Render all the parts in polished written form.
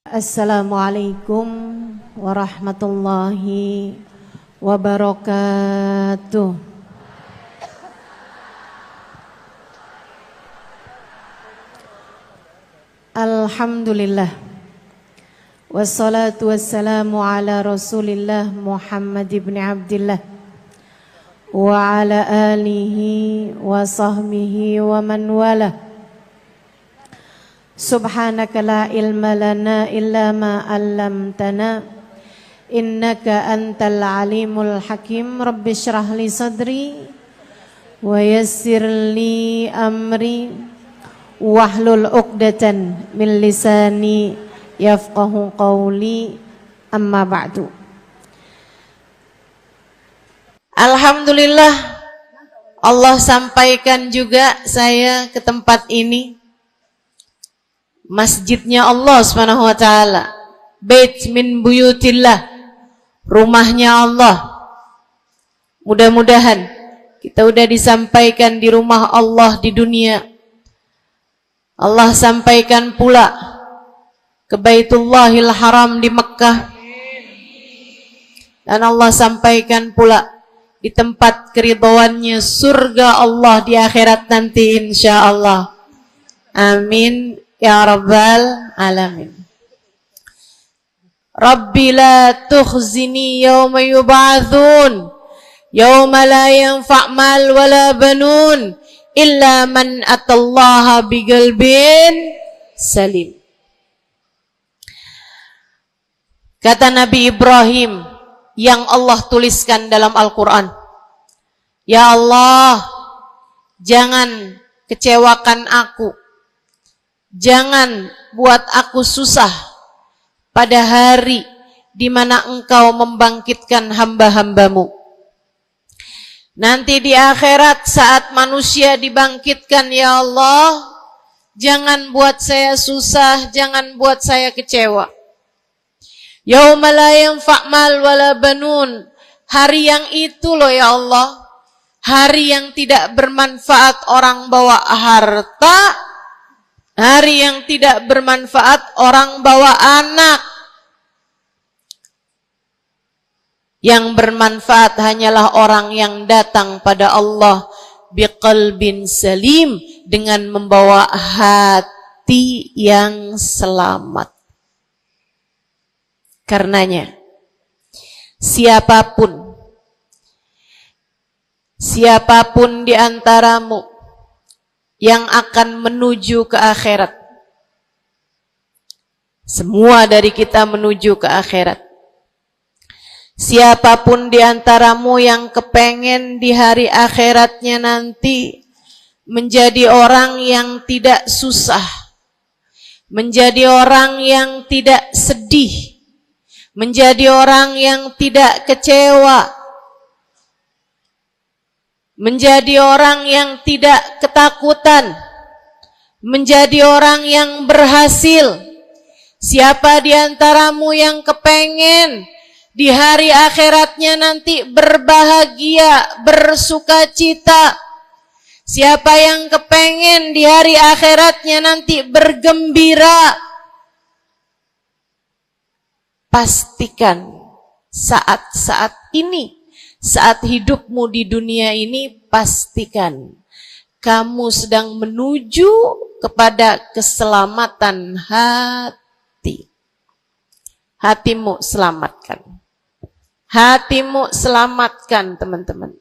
Assalamualaikum warahmatullahi wabarakatuh. Alhamdulillah. Wassalatu wassalamu ala Rasulillah Muhammad ibn Abdillah wa ala alihi wa sahbihi wa man wala. Subhanaka la ilma lana illa ma 'allamtana innaka antal alimul hakim. Rabbi shrah li sadri wa yassir li amri wahlul 'uqdatan min lisani yafqahu qawli. Amma ba'du. Alhamdulillah, Allah sampaikan juga saya ke tempat ini. Masjidnya Allah Subhanahu wa taala, bait min buyutillah, rumahnya Allah. Mudah-mudahan kita udah disampaikan di rumah Allah di dunia. Allah sampaikan pula ke Baitullahil Haram di Mekkah. Dan Allah sampaikan pula di tempat keridhaannya, surga Allah di akhirat nanti insyaallah. Amin ya rabbal alamin. Rabbi la tukhzini yawma yub'atsun yawma la yanfa' mal wala banun illa man atallaha biqalbin salim. Kata Nabi Ibrahim yang Allah tuliskan dalam Al-Quran, ya Allah, jangan kecewakan aku, jangan buat aku susah pada hari di mana Engkau membangkitkan hamba-hambamu. Nanti di akhirat saat manusia dibangkitkan, ya Allah, jangan buat saya susah, jangan buat saya kecewa. Yauma la yanfa' mal wala banun. Hari yang itu loh ya Allah, hari yang tidak bermanfaat orang bawa harta, hari yang tidak bermanfaat orang bawa anak. Yang bermanfaat hanyalah orang yang datang pada Allah biqalbin salim, dengan membawa hati yang selamat. Karenanya siapapun di antaramu yang akan menuju ke akhirat, semua dari kita menuju ke akhirat. Siapapun di antaramu yang kepengen di hari akhiratnya nanti menjadi orang yang tidak susah, menjadi orang yang tidak sedih, menjadi orang yang tidak kecewa, menjadi orang yang tidak ketakutan, menjadi orang yang berhasil. Siapa di antaramu yang kepengen di hari akhiratnya nanti berbahagia, bersukacita? Siapa yang kepengen di hari akhiratnya nanti bergembira? Pastikan saat-saat ini, saat hidupmu di dunia ini, pastikan kamu sedang menuju kepada keselamatan hati. Hatimu selamatkan. Hatimu selamatkan, teman-teman.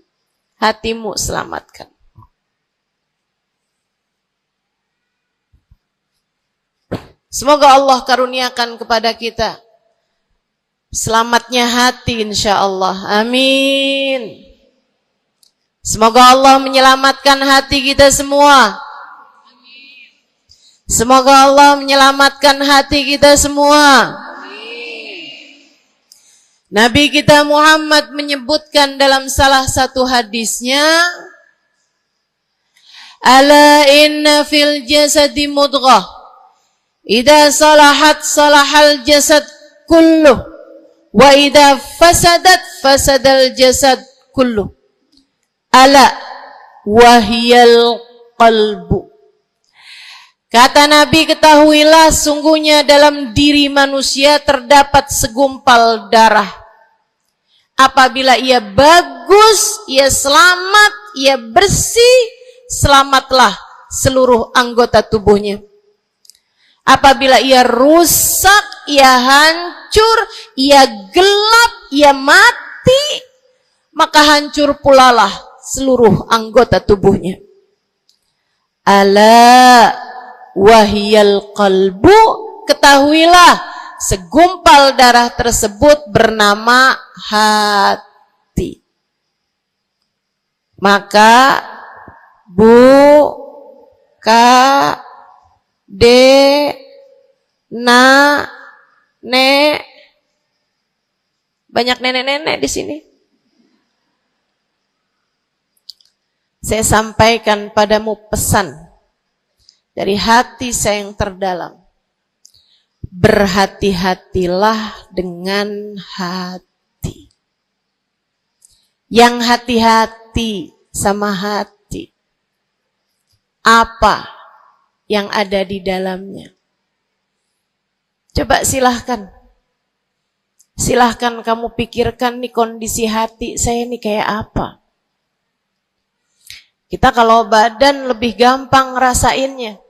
Hatimu selamatkan. Semoga Allah karuniakan kepada kita selamatnya hati insyaallah. Amin. Semoga Allah menyelamatkan hati kita semua. Semoga Allah menyelamatkan hati kita semua. Nabi kita Muhammad menyebutkan dalam salah satu hadisnya, ala inna fil jasadi mudghah, idza salahat salahal jasad kulluh, wa idza fasadat fasadal jasad kulluh, ala wahiyal qalbu. Kata Nabi, ketahuilah sungguhnya dalam diri manusia terdapat segumpal darah. Apabila ia bagus, ia selamat, ia bersih, selamatlah seluruh anggota tubuhnya. Apabila ia rusak, ia hancur, ia gelap, ia mati, maka hancur pulalah seluruh anggota tubuhnya. Ala wahiyal qalbu, ketahuilah segumpal darah tersebut bernama hati. Maka banyak nenek-nenek di sini. Saya sampaikan padamu pesan dari hati saya yang terdalam. Berhati-hatilah dengan hati. Yang hati-hati sama hati. Apa yang ada di dalamnya? Coba silahkan. Silahkan kamu pikirkan nih kondisi hati saya nih kayak apa. Kita kalau badan lebih gampang ngerasainnya.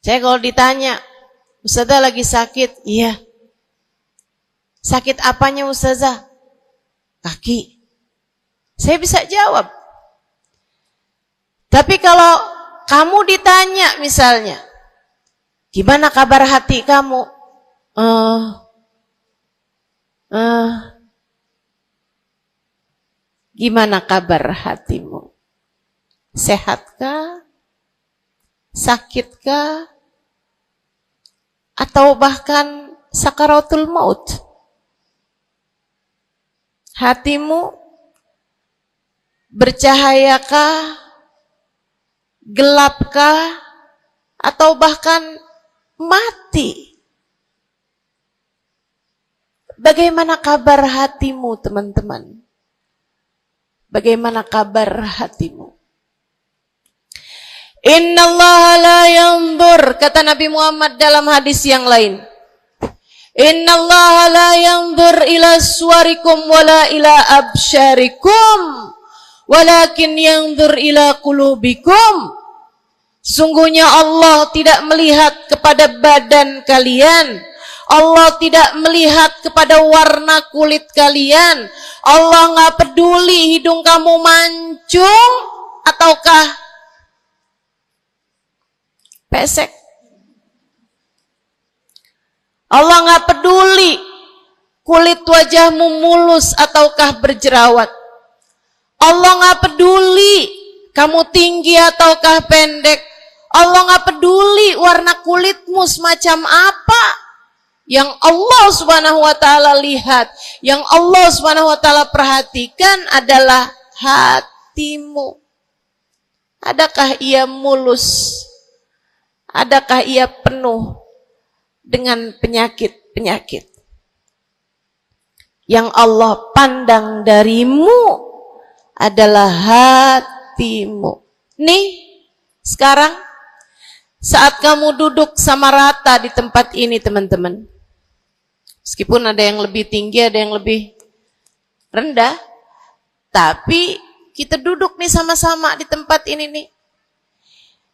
Saya kalau ditanya, Ustazah lagi sakit? Iya. Sakit apanya Ustazah? Kaki. Saya bisa jawab. Tapi kalau kamu ditanya misalnya, gimana kabar hati kamu? Gimana kabar hatimu? Sehatkah? Sakitkah? Atau bahkan sakaratul maut? Hatimu bercahayakah? Gelapkah? Atau bahkan mati? Bagaimana kabar hatimu, teman-teman? Bagaimana kabar hatimu? Innallaha la yanzur, kata Nabi Muhammad dalam hadis yang lain. Innallaha la yanzur ila suwarikum wala ila absyarikum, walakin yanzur ila qulubikum. Sungguhnya Allah tidak melihat kepada badan kalian. Allah tidak melihat kepada warna kulit kalian. Allah nggak peduli hidung kamu mancung ataukah pesek. Allah nggak peduli kulit wajahmu mulus ataukah berjerawat. Allah nggak peduli kamu tinggi ataukah pendek. Allah nggak peduli warna kulitmu semacam apa. Yang Allah Subhanahu wa taala lihat, yang Allah Subhanahu wa taala perhatikan adalah hatimu. Adakah ia mulus? Adakah ia penuh dengan penyakit-penyakit? Yang Allah pandang darimu adalah hatimu. Nih, sekarang saat kamu duduk sama rata di tempat ini, teman-teman. Meskipun ada yang lebih tinggi, ada yang lebih rendah, tapi kita duduk nih sama-sama di tempat ini nih.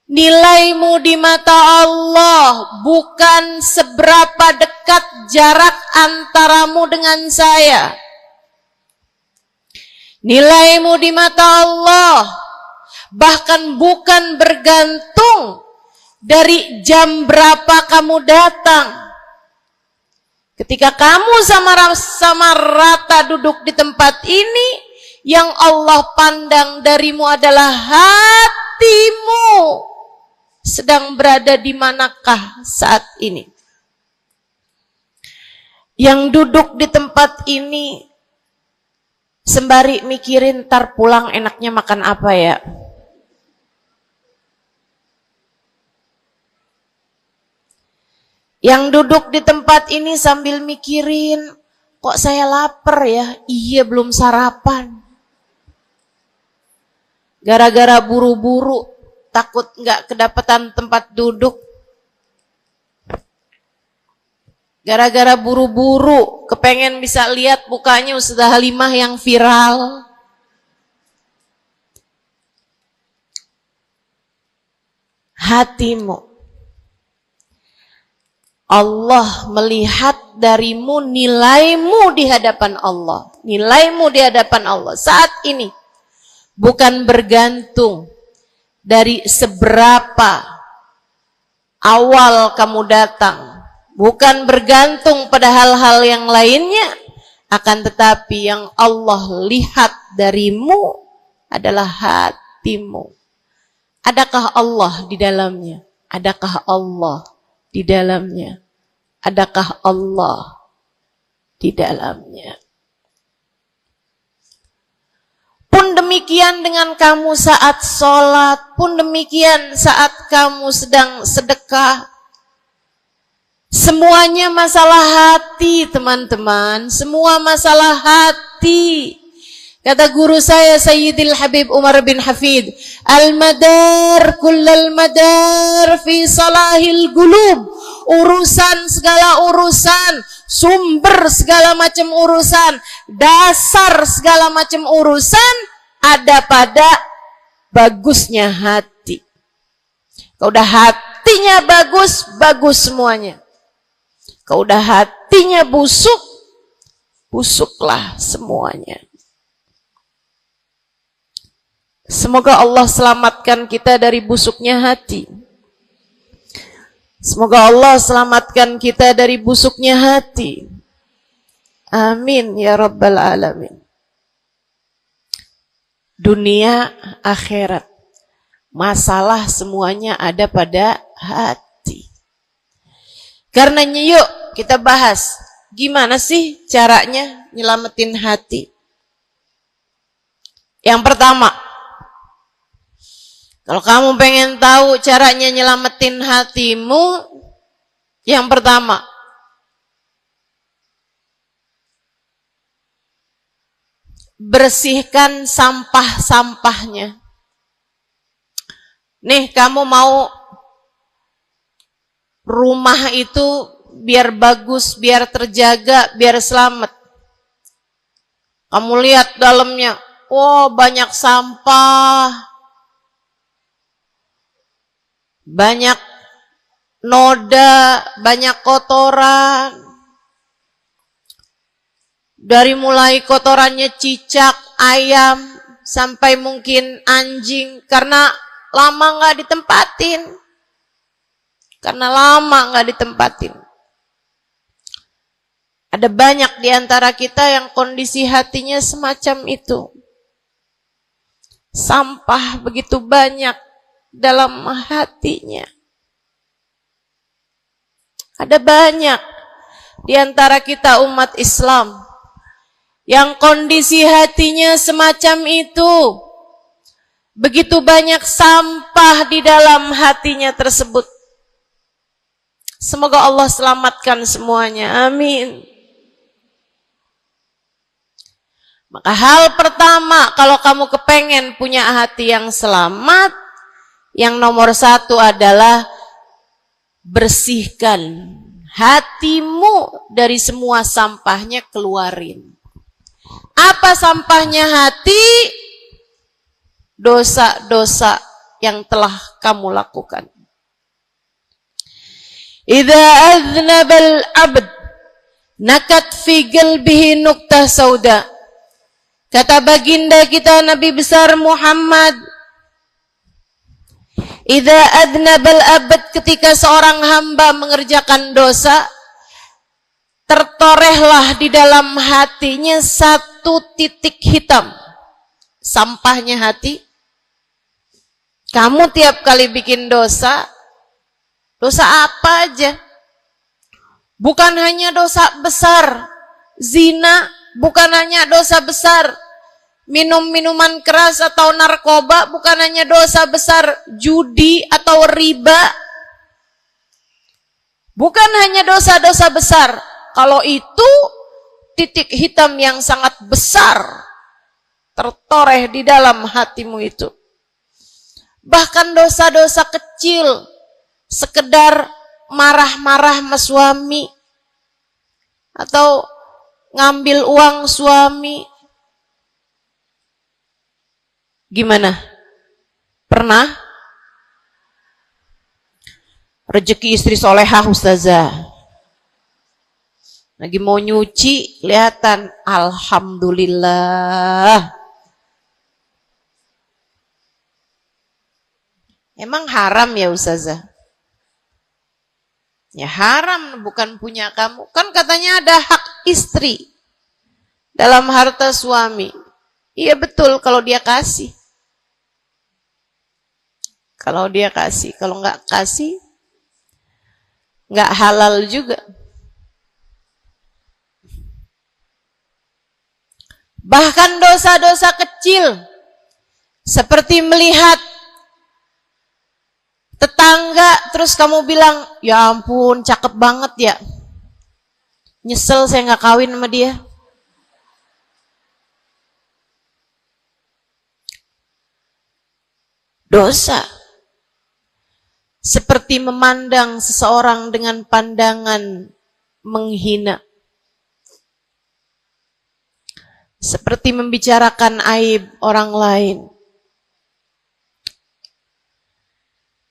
Nilaimu di mata Allah bukan seberapa dekat jarak antaramu dengan saya. Nilaimu di mata Allah bahkan bukan bergantung dari jam berapa kamu datang. Ketika kamu sama rata duduk di tempat ini, yang Allah pandang darimu adalah hatimu. Sedang berada di manakah saat ini? Yang duduk di tempat ini sembari mikirin ntar pulang enaknya makan apa ya? Yang duduk di tempat ini sambil mikirin, kok saya lapar ya? Iya, belum sarapan. Gara-gara buru-buru takut nggak kedapatan tempat duduk. Gara-gara buru-buru, kepengen bisa lihat mukanya Ustazah Halimah yang viral. Hatimu. Allah melihat darimu nilaimu di hadapan Allah. Nilaimu di hadapan Allah saat ini. Bukan bergantung dari seberapa awal kamu datang. Bukan bergantung pada hal-hal yang lainnya. Akan tetapi yang Allah lihat darimu adalah hatimu. Adakah Allah di dalamnya? Adakah Allah di dalamnya? Adakah Allah di dalamnya? Pun demikian dengan kamu saat sholat, pun demikian saat kamu sedang sedekah. Semuanya masalah hati, teman-teman. Semua masalah hati. Kata guru saya Sayyidil Habib Umar bin Hafid, al-madar kullal madar fi salahil gulub. Urusan segala urusan, sumber segala macam urusan, dasar segala macam urusan ada pada bagusnya hati. Kalau udah hatinya bagus, bagus semuanya. Kalau udah hatinya busuk, busuklah semuanya. Semoga Allah selamatkan kita dari busuknya hati. Semoga Allah selamatkan kita dari busuknya hati. Amin ya rabbal alamin. Dunia, akhirat. Masalah semuanya ada pada hati. Karenanya yuk kita bahas. Gimana sih caranya nyelamatin hati? Yang pertama, kalau kamu pengen tahu caranya nyelamatin hatimu, yang pertama, bersihkan sampah-sampahnya. Nih, kamu mau rumah itu biar bagus, biar terjaga, biar selamat. Kamu lihat dalamnya, oh banyak sampah. Banyak noda, banyak kotoran. Dari mulai kotorannya cicak, ayam, sampai mungkin anjing. Karena lama nggak ditempatin. Ada banyak di antara kita yang kondisi hatinya semacam itu. Sampah begitu banyak dalam hatinya. Ada banyak di antara kita umat Islam yang kondisi hatinya semacam itu. Begitu banyak sampah di dalam hatinya tersebut. Semoga Allah selamatkan semuanya. Amin. Maka hal pertama, kalau kamu kepengen punya hati yang selamat, yang nomor satu adalah bersihkan hatimu dari semua sampahnya, keluarin. Apa sampahnya hati? Dosa-dosa yang telah kamu lakukan. Idza aznabal abd nakat fi qalbihi nuqtah sauda. Kata baginda kita Nabi besar Muhammad, idza adnabal abad, ketika seorang hamba mengerjakan dosa, tertorehlah di dalam hatinya satu titik hitam. Sampahnya hati. Kamu tiap kali bikin dosa, dosa apa aja? Bukan hanya dosa besar, zina, bukan hanya dosa besar, minum minuman keras atau narkoba, bukan hanya dosa besar, judi atau riba, bukan hanya dosa-dosa besar. Kalau itu titik hitam yang sangat besar tertoreh di dalam hatimu itu. Bahkan dosa-dosa kecil, sekedar marah-marah sama suami, atau ngambil uang suami. Gimana? Pernah? Rezeki istri solehah ustazah. Lagi mau nyuci, kelihatan. Alhamdulillah. Emang haram ya ustazah? Ya haram, bukan punya kamu. Kan katanya ada hak istri dalam harta suami. Iya betul kalau dia kasih. Kalau dia kasih, kalau nggak kasih, nggak halal juga. Bahkan dosa-dosa kecil, seperti melihat tetangga, terus kamu bilang, ya ampun, cakep banget ya. Nyesel saya nggak kawin sama dia. Dosa. Seperti memandang seseorang dengan pandangan menghina. Seperti membicarakan aib orang lain.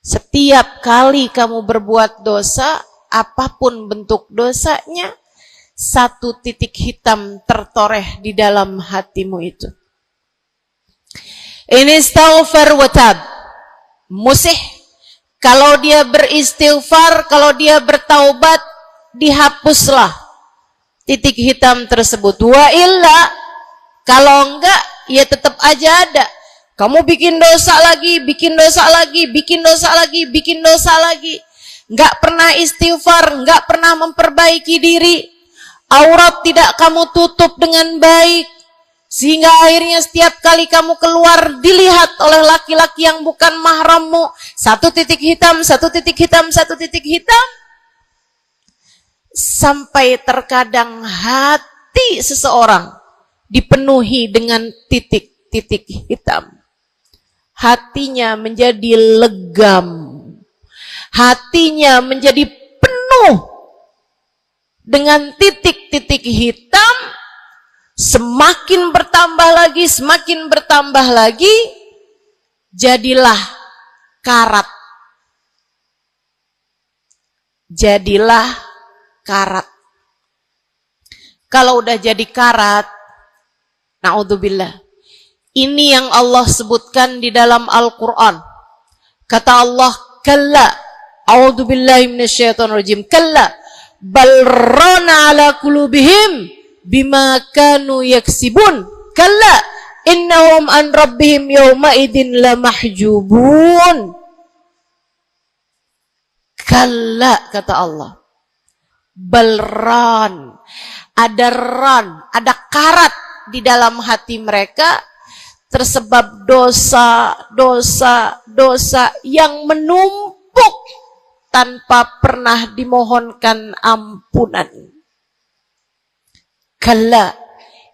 Setiap kali kamu berbuat dosa, apapun bentuk dosanya, satu titik hitam tertoreh di dalam hatimu itu. Ini istighfar wa tab. Musih. Kalau dia beristighfar, kalau dia bertaubat, dihapuslah titik hitam tersebut. Wa illa, kalau enggak, ya tetap aja ada. Kamu bikin dosa lagi, bikin dosa lagi, bikin dosa lagi, bikin dosa lagi. Enggak pernah istighfar, enggak pernah memperbaiki diri. Aurat tidak kamu tutup dengan baik. Sehingga akhirnya setiap kali kamu keluar dilihat oleh laki-laki yang bukan mahrammu. Satu titik hitam, satu titik hitam, satu titik hitam. Sampai terkadang hati seseorang dipenuhi dengan titik-titik hitam. Hatinya menjadi legam. Hatinya menjadi penuh dengan titik-titik hitam. Semakin bertambah lagi, semakin bertambah lagi, jadilah karat. Jadilah karat. Kalau udah jadi karat, na'udzubillah. Ini yang Allah sebutkan di dalam Al-Quran. Kata Allah, kalla, a'udzubillahi minasyaitonirrajim, kalla, bal rana ala qulubihim bima kanu yaksibun, kalla innahum an rabbihim yawma idin lamahjubun. Kalla, kata Allah, balran, ada ran, ada karat di dalam hati mereka tersebab dosa, dosa, dosa yang menumpuk tanpa pernah dimohonkan ampunan. Kalla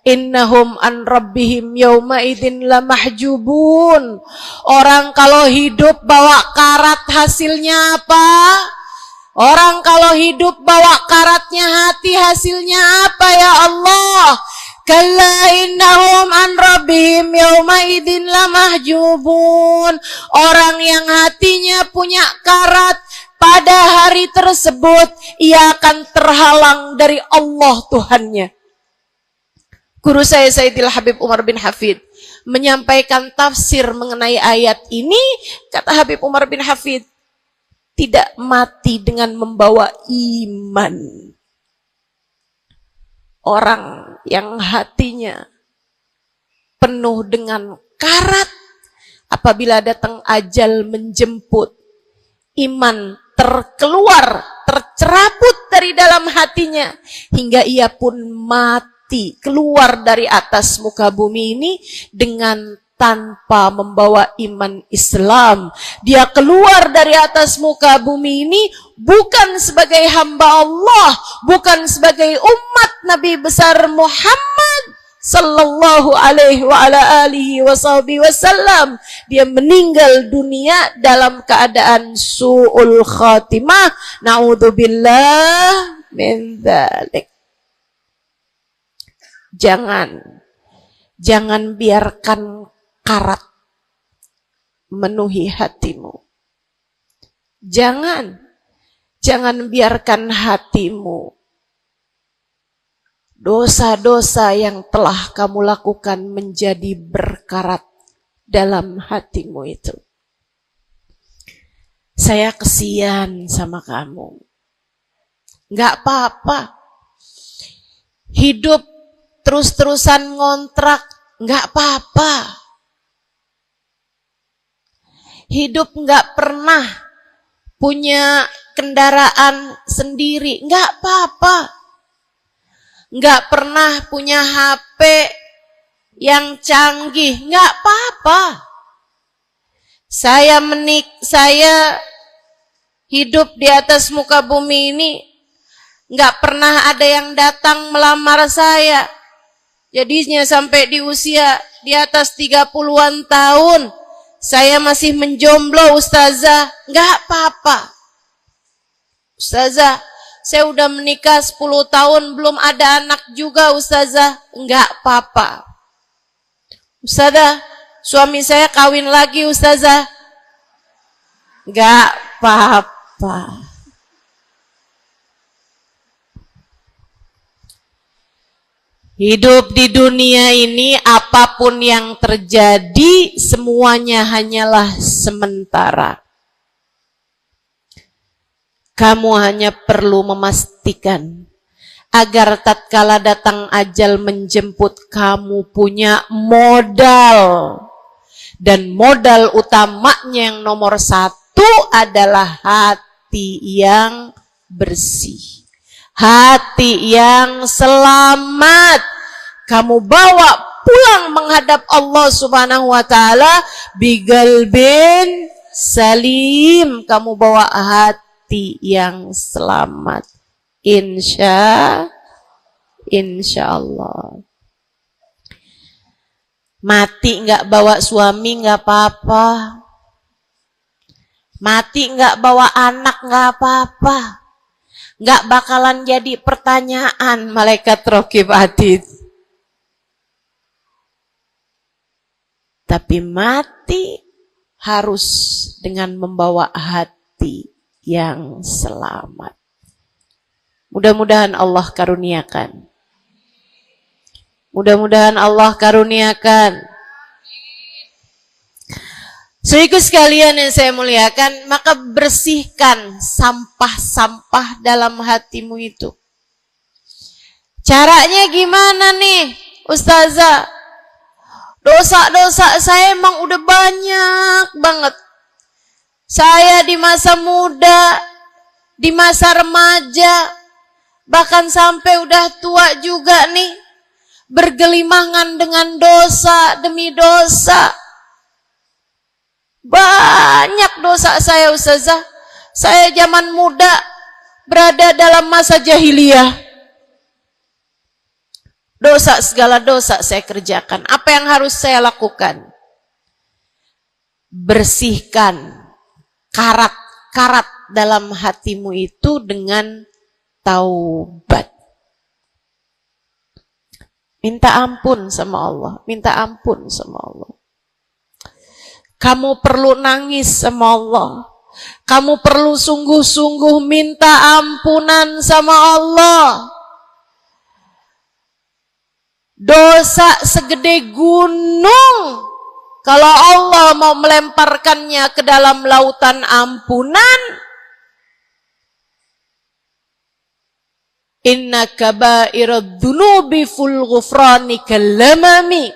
innahum an rabbihim yawma idzin lamahjubun. Orang kalau hidup bawa karat hasilnya apa? Orang kalau hidup bawa karatnya hati hasilnya apa ya Allah? Kalla innahum an rabbihim yawma idzin lamahjubun. Orang yang hatinya punya karat, pada hari tersebut ia akan terhalang dari Allah Tuhannya. Guru saya Sayyidil Habib Umar bin Hafid menyampaikan tafsir mengenai ayat ini. Kata Habib Umar bin Hafid, tidak mati dengan membawa iman. Orang yang hatinya penuh dengan karat, apabila datang ajal menjemput, iman terkeluar, tercerabut dari dalam hatinya, hingga ia pun mati, keluar dari atas muka bumi ini dengan tanpa membawa iman Islam. Dia keluar dari atas muka bumi ini bukan sebagai hamba Allah, bukan sebagai umat Nabi besar Muhammad sallallahu alaihi wa ala alihi wasallam. Dia meninggal dunia dalam keadaan su'ul khatimah. Na'udzubillah min dzalik. Jangan biarkan karat memenuhi hatimu. Jangan biarkan hatimu dosa-dosa yang telah kamu lakukan menjadi berkarat dalam hatimu itu. Saya kesian sama kamu. Nggak apa-apa. Hidup terus-terusan ngontrak, nggak apa-apa. Hidup nggak pernah punya kendaraan sendiri, nggak apa-apa. Nggak pernah punya HP yang canggih, nggak apa-apa. Saya hidup di atas muka bumi ini, nggak pernah ada yang datang melamar saya. Jadinya sampai di usia di atas 30-an tahun, saya masih menjomblo, Ustazah. Nggak apa-apa. Ustazah, saya udah menikah 10 tahun, belum ada anak juga, Ustazah. Enggak apa-apa. Ustazah, suami saya kawin lagi, Ustazah. Enggak apa-apa. Hidup di dunia ini, apapun yang terjadi, semuanya hanyalah sementara. Kamu hanya perlu memastikan agar tatkala datang ajal menjemput, kamu punya modal. Dan modal utamanya yang nomor 1 adalah hati yang bersih. Hati yang selamat. Kamu bawa pulang menghadap Allah Subhanahu wa ta'ala bigalbin salim. Kamu bawa hati yang selamat, insya Allah. Mati nggak bawa suami nggak apa-apa, mati nggak bawa anak nggak apa-apa, nggak bakalan jadi pertanyaan malaikat raqib atid. Tapi mati harus dengan membawa hati yang selamat. Mudah-mudahan Allah karuniakan. Mudah-mudahan Allah karuniakan. Saudaraku sekalian yang saya muliakan, maka bersihkan sampah-sampah dalam hatimu itu. Caranya gimana nih, Ustazah? Dosa-dosa saya emang udah banyak banget. Saya di masa muda, di masa remaja, bahkan sampai udah tua juga nih, bergelimangan dengan dosa demi dosa. Banyak dosa saya, Ustazah. Saya zaman muda berada dalam masa jahiliyah. Segala dosa saya kerjakan. Apa yang harus saya lakukan? Bersihkan karat-karat dalam hatimu itu dengan taubat. Minta ampun sama Allah, minta ampun sama Allah. Kamu perlu nangis sama Allah. Kamu perlu sungguh-sungguh minta ampunan sama Allah. Dosa segede gunung, kalau Allah mau melemparkannya ke dalam lautan ampunan, inna kaba'irad dunubi ful ghufrani kalamami.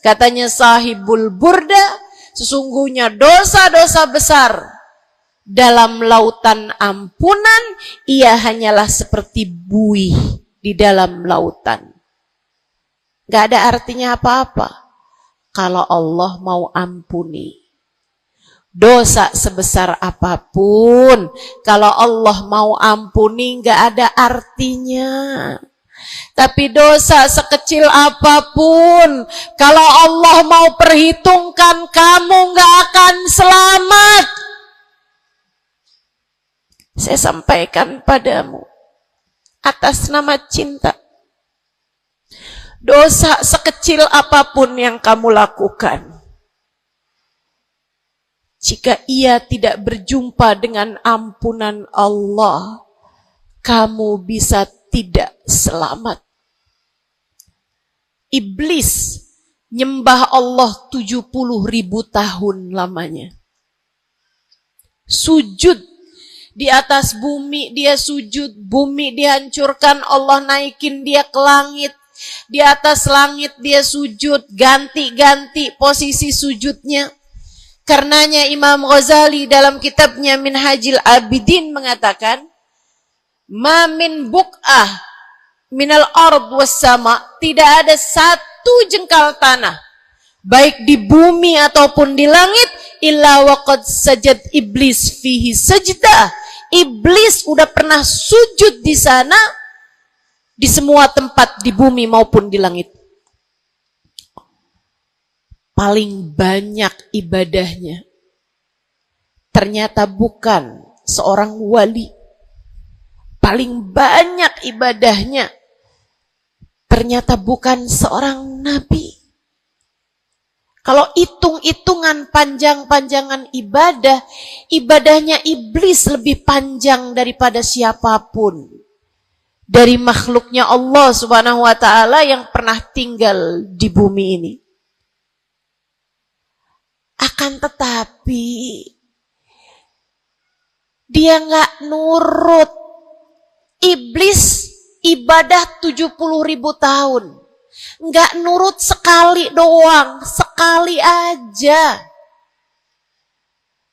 Katanya sahibul burda, sesungguhnya dosa-dosa besar dalam lautan ampunan, ia hanyalah seperti buih di dalam lautan. Gak ada artinya apa-apa kalau Allah mau ampuni. Dosa sebesar apapun, kalau Allah mau ampuni gak ada artinya. Tapi dosa sekecil apapun, kalau Allah mau perhitungkan, kamu gak akan selamat. Saya sampaikan padamu atas nama cinta. Dosa sekecil apapun yang kamu lakukan, jika ia tidak berjumpa dengan ampunan Allah, kamu bisa tidak selamat. Iblis nyembah Allah 70.000 tahun lamanya. Sujud di atas bumi, dia sujud, bumi dihancurkan, Allah naikin dia ke langit. Di atas langit dia sujud, ganti-ganti posisi sujudnya. Karenanya Imam Ghazali dalam kitabnya Minhajul Abidin mengatakan, ma min buk'ah minal ard was sama, tidak ada satu jengkal tanah baik di bumi ataupun di langit illa waqad sajad iblis fihi sajdah. Iblis udah pernah sujud di sana, di semua tempat di bumi maupun di langit. Paling banyak ibadahnya ternyata bukan seorang wali. Paling banyak ibadahnya ternyata bukan seorang nabi. Kalau hitung-hitungan panjang-panjangan ibadah, ibadahnya iblis lebih panjang daripada siapapun dari makhluknya Allah Subhanahu wa taala yang pernah tinggal di bumi ini. Akan tetapi dia nggak nurut. Iblis ibadah 70.000 tahun. Nggak nurut sekali doang, sekali aja.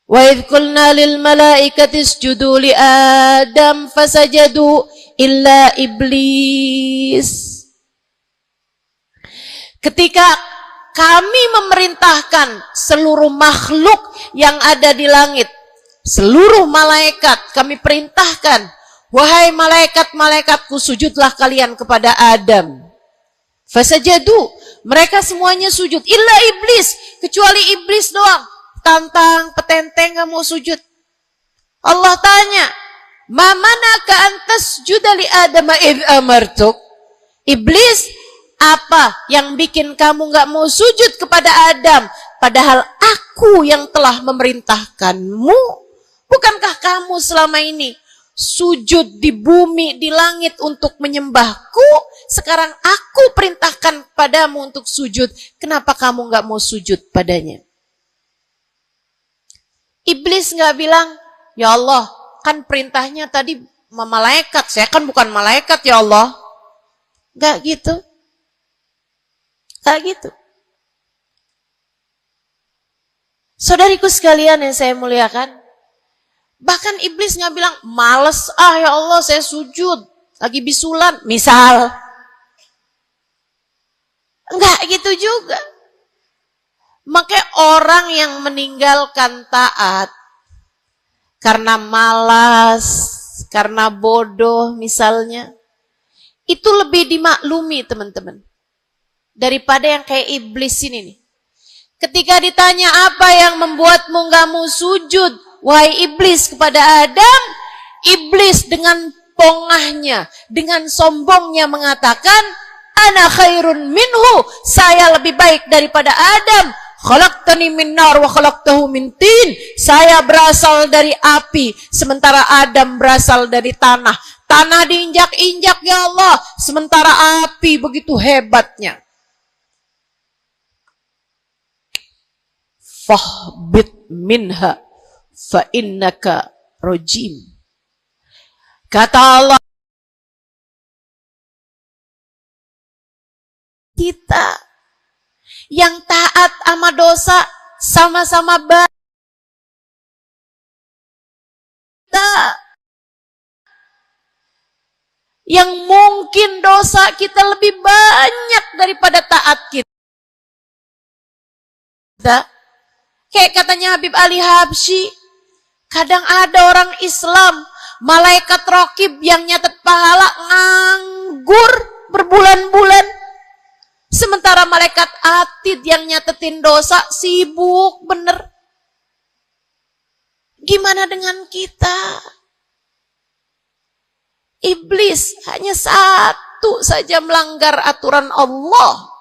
Wa idh qulna lil malaikati isjudu li Adam fasajadu illa iblis. Ketika kami memerintahkan seluruh makhluk yang ada di langit, seluruh malaikat kami perintahkan, wahai malaikat-malaikatku, sujudlah kalian kepada Adam. Fasajadu, mereka semuanya sujud, illa iblis, kecuali iblis doang, tantang petenteng gak mau sujud. Allah tanya, ma manaka antas judali Adam id amartuk? Iblis, apa yang bikin kamu gak mau sujud kepada Adam, padahal aku yang telah memerintahkanmu? Bukankah kamu selama ini sujud di bumi, di langit untuk menyembahku? Sekarang aku perintahkan padamu untuk sujud. Kenapa kamu gak mau sujud padanya? Iblis gak bilang, ya Allah, kan perintahnya tadi malaikat, saya kan bukan malaikat ya Allah. Gak gitu. Gak gitu. Saudariku sekalian yang saya muliakan, bahkan iblis nggak bilang, males ya Allah saya sujud, lagi bisulan, misal. Enggak gitu juga. Makanya orang yang meninggalkan taat karena malas, karena bodoh misalnya, itu lebih dimaklumi teman-teman daripada yang kayak iblis ini nih. Ketika ditanya apa yang membuatmu gak mau sujud, wahai iblis, kepada Adam, iblis dengan pongahnya, dengan sombongnya mengatakan, ana khairun minhu, saya lebih baik daripada Adam. Khalaqtani min nar wa khalaqtahu min tin. Saya berasal dari api, sementara Adam berasal dari tanah. Tanah diinjak-injak ya Allah, sementara api begitu hebatnya. Fahbit minha fa innaka rajim. Kata Allah, kita yang taat sama dosa sama-sama baik. Yang mungkin dosa kita lebih banyak daripada taat kita. Kayak katanya Habib Ali Habsyi, kadang ada orang Islam, malaikat rokib yang nyatet pahala nganggur malaikat atid yang nyatetin dosa, sibuk bener. Gimana dengan kita? Iblis hanya satu saja melanggar aturan Allah.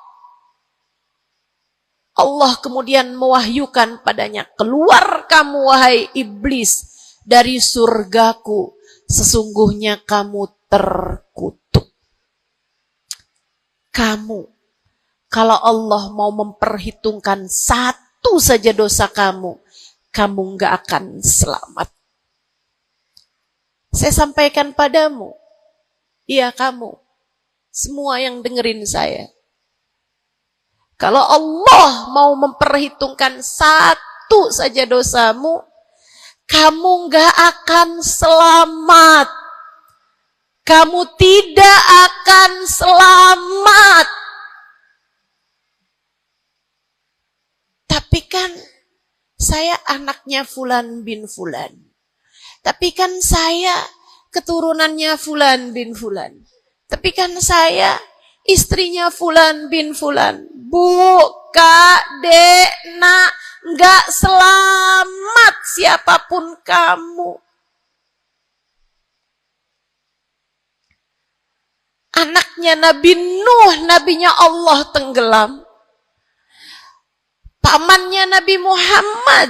Allah kemudian mewahyukan padanya, keluar kamu wahai iblis dari surgaku, sesungguhnya kamu terkutuk. Kamu, kalau Allah mau memperhitungkan satu saja dosa kamu, kamu nggak akan selamat. Saya sampaikan padamu, iya kamu, semua yang dengerin saya. Kalau Allah mau memperhitungkan satu saja dosamu, kamu nggak akan selamat. Kamu tidak akan selamat. Tapi kan saya anaknya Fulan bin Fulan. Tapi kan saya keturunannya Fulan bin Fulan. Tapi kan saya istrinya Fulan bin Fulan. Bu, Kak, Dek, Nak, nggak selamat siapapun kamu. Anaknya Nabi Nuh, nabinya Allah tenggelam. Pamannya Nabi Muhammad,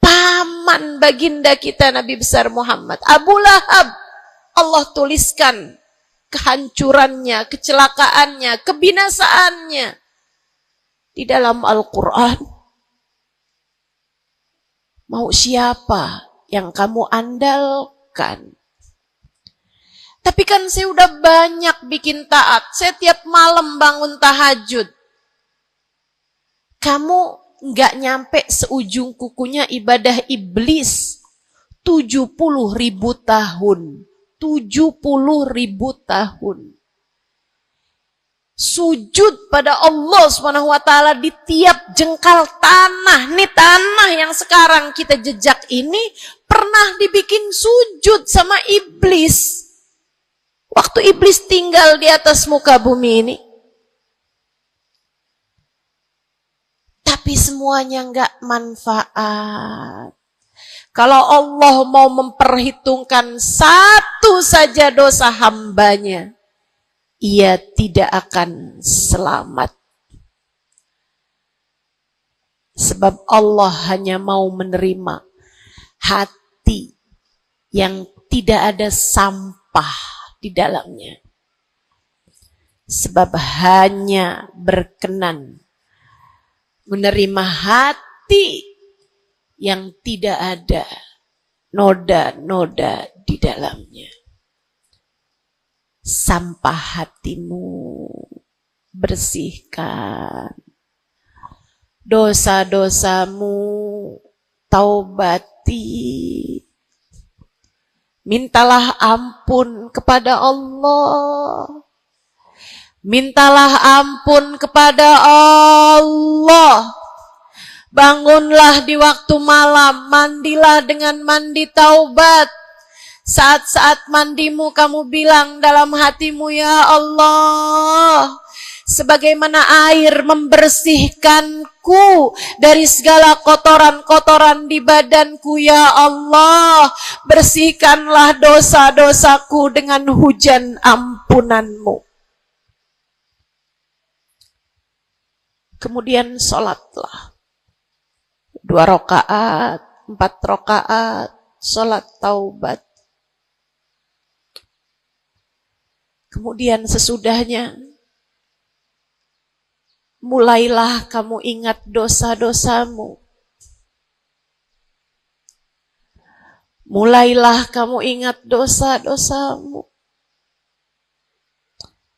paman baginda kita Nabi besar Muhammad, Abu Lahab, Allah tuliskan kehancurannya, kecelakaannya, kebinasaannya di dalam Al-Quran. Mau siapa yang kamu andalkan? Tapi kan saya udah banyak bikin taat, saya tiap malam bangun tahajud. Kamu nggak nyampe seujung kukunya ibadah iblis 70.000 tahun. 70.000 tahun. Sujud pada Allah Subhanahu wa taala di tiap jengkal tanah. Nih tanah yang sekarang kita jejak ini pernah dibikin sujud sama iblis. Waktu iblis tinggal di atas muka bumi ini. Tapi semuanya nggak manfaat. Kalau Allah mau memperhitungkan satu saja dosa hambanya, ia tidak akan selamat. Sebab Allah hanya mau menerima hati yang tidak ada sampah di dalamnya. Sebab hanya berkenan menerima hati yang tidak ada noda-noda di dalamnya. Sampah hatimu bersihkan. Dosa-dosamu taubati. Mintalah ampun kepada Allah. Mintalah ampun kepada Allah. Bangunlah di waktu malam, mandilah dengan mandi taubat. Saat-saat mandimu kamu bilang dalam hatimu, ya Allah, sebagaimana air membersihkanku dari segala kotoran-kotoran di badanku, ya Allah, bersihkanlah dosa-dosaku dengan hujan ampunanmu. Kemudian sholatlah 2 rakaat, 4 rakaat, sholat taubat. Kemudian sesudahnya, mulailah kamu ingat dosa-dosamu. Mulailah kamu ingat dosa-dosamu.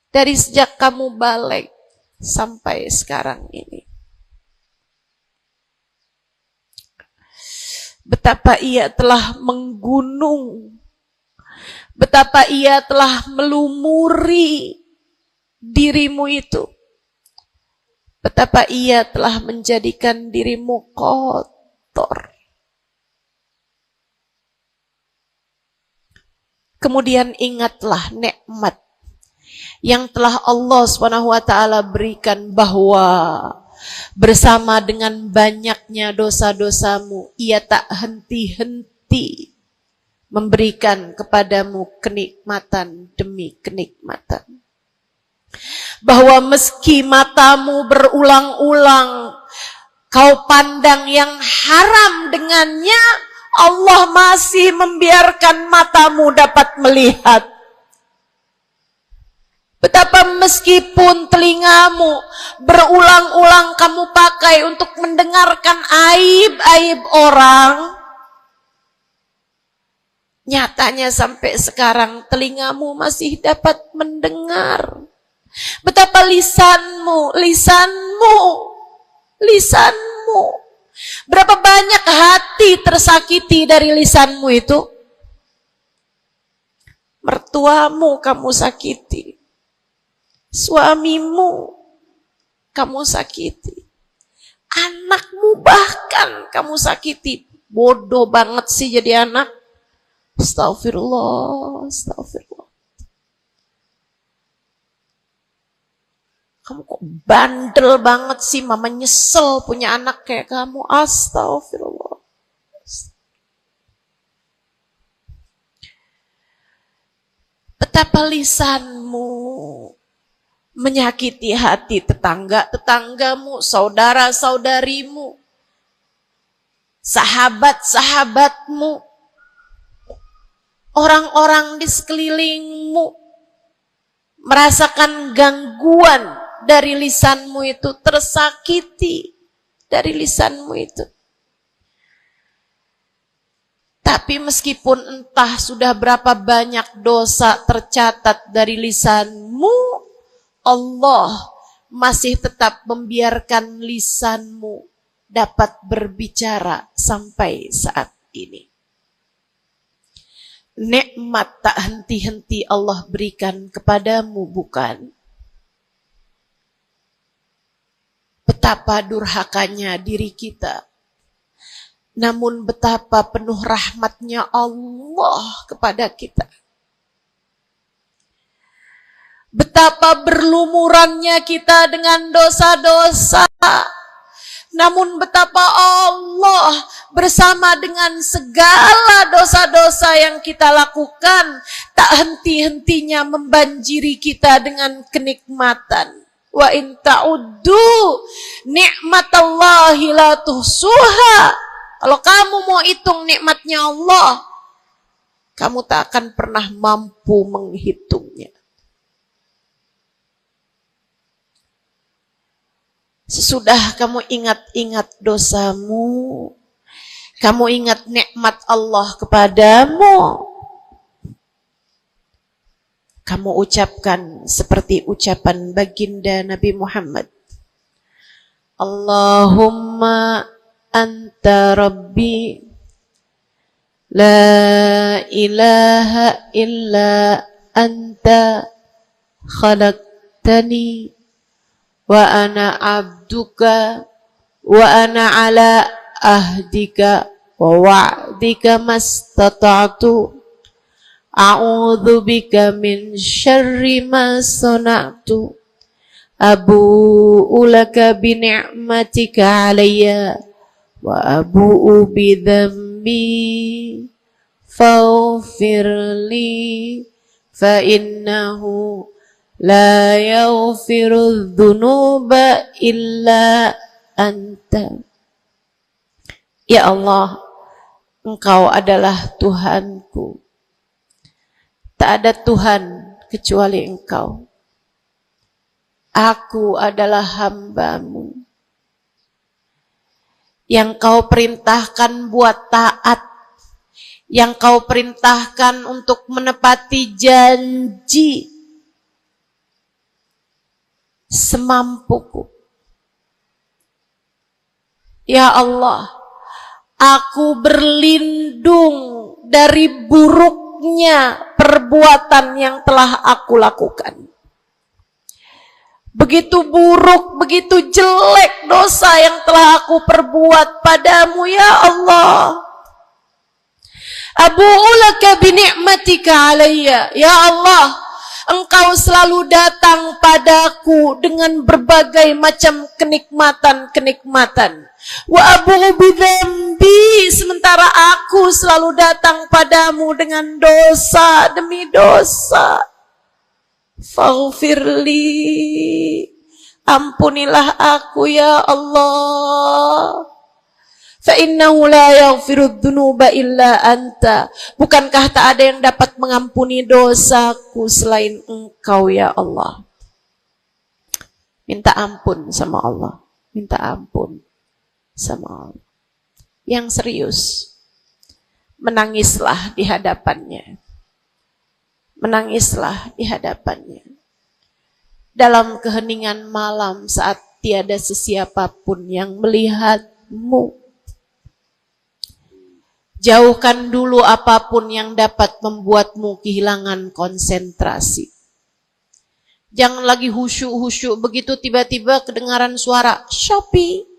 Dari sejak kamu balik sampai sekarang ini. Betapa ia telah menggunung. Betapa ia telah melumuri dirimu itu. Betapa ia telah menjadikan dirimu kotor. Kemudian ingatlah nikmat yang telah Allah SWT berikan, bahwa bersama dengan banyaknya dosa-dosamu, Ia tak henti-henti memberikan kepadamu kenikmatan demi kenikmatan. Bahwa meski matamu berulang-ulang kau pandang yang haram dengannya, Allah masih membiarkan matamu dapat melihat. Betapa meskipun telingamu berulang-ulang kamu pakai untuk mendengarkan aib-aib orang, nyatanya sampai sekarang telingamu masih dapat mendengar. Betapa lisanmu, berapa banyak hati tersakiti dari lisanmu itu. Mertuamu kamu sakiti, suamimu kamu sakiti, anakmu bahkan kamu sakiti. Bodoh banget sih jadi anak. Astagfirullah. Kamu kok bandel banget sih, mama nyesel punya anak kayak kamu. Astagfirullah. Betapa lisanmu menyakiti hati tetanggamu, saudara-saudarimu, sahabat-sahabatmu, orang-orang di sekelilingmu merasakan gangguan dari lisanmu itu, tersakiti dari lisanmu itu. Tapi meskipun entah sudah berapa banyak dosa tercatat dari lisanmu, Allah masih tetap membiarkan lisanmu dapat berbicara sampai saat ini. Nikmat tak henti-henti Allah berikan kepadamu, bukan? Betapa durhakanya diri kita. Namun betapa penuh rahmatnya Allah kepada kita. Betapa berlumurannya kita dengan dosa-dosa. Namun betapa Allah bersama dengan segala dosa-dosa yang kita lakukan, tak henti-hentinya membanjiri kita dengan kenikmatan. Wa in ta'uddu ni'matallahi la tuhsuha. Kalau kamu mau hitung nikmatnya Allah, kamu tak akan pernah mampu menghitungnya. Sesudah kamu ingat-ingat dosamu, kamu ingat nikmat Allah kepadamu, kamu ucapkan seperti ucapan baginda Nabi Muhammad. Allahumma anta rabbi la ilaha illa anta khalaqtani wa ana abduka wa ana ala ahdika wa wa'dika mastata'tu a'udzu bika min syarri ma sana'tu abu'u laka bi ni'matika 'alayya wa abu'u bi dhanbi faghfirli fa innahu la yaghfiru dzunuba illa anta. Ya Allah, Engkau adalah Tuhanku. Tak ada Tuhan kecuali Engkau. Aku adalah hamba-Mu yang Kau perintahkan buat taat, yang Kau perintahkan untuk menepati janji semampuku. Ya Allah, aku berlindung dari buruknya perbuatan yang telah aku lakukan. Begitu buruk, begitu jelek dosa yang telah aku perbuat padamu, ya Allah. Abu'u laka bi ni'matika 'alayya. Ya Allah, Engkau Engkau selalu datang padaku dengan berbagai macam kenikmatan-kenikmatan. Wa abu bidzambi, sementara aku selalu datang padamu dengan dosa demi dosa. Faghfirli, ampunilah aku ya Allah. Fa innahu la yaghfirudz dzunuba illa anta. Bukankah tak ada yang dapat mengampuni dosaku selain Engkau ya Allah. Minta ampun sama Allah. Minta ampun sama Allah. Yang serius, menangislah di hadapannya. Menangislah di hadapannya. Dalam keheningan malam saat tiada sesiapapun yang melihatmu. Jauhkan dulu apapun yang dapat membuatmu kehilangan konsentrasi. Jangan lagi khusyuk-khusyuk begitu tiba-tiba kedengaran suara Shopee.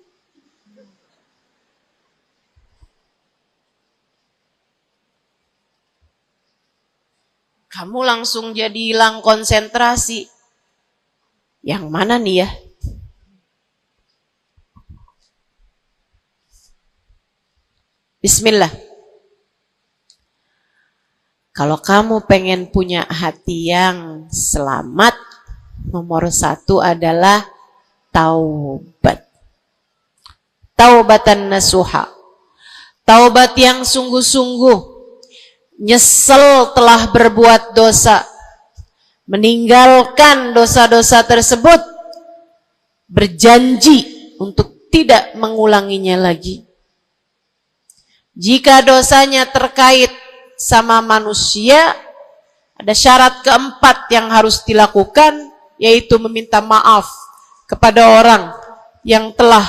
Kamu langsung jadi hilang konsentrasi. Yang mana nih ya? Bismillah. Kalau kamu pengen punya hati yang selamat, nomor 1 adalah taubat. Taubatan nasuha. Taubat yang sungguh-sungguh. Nyesel telah berbuat dosa. Meninggalkan dosa-dosa tersebut. Berjanji untuk tidak mengulanginya lagi. Jika dosanya terkait sama manusia, ada syarat keempat yang harus dilakukan, yaitu meminta maaf kepada orang yang telah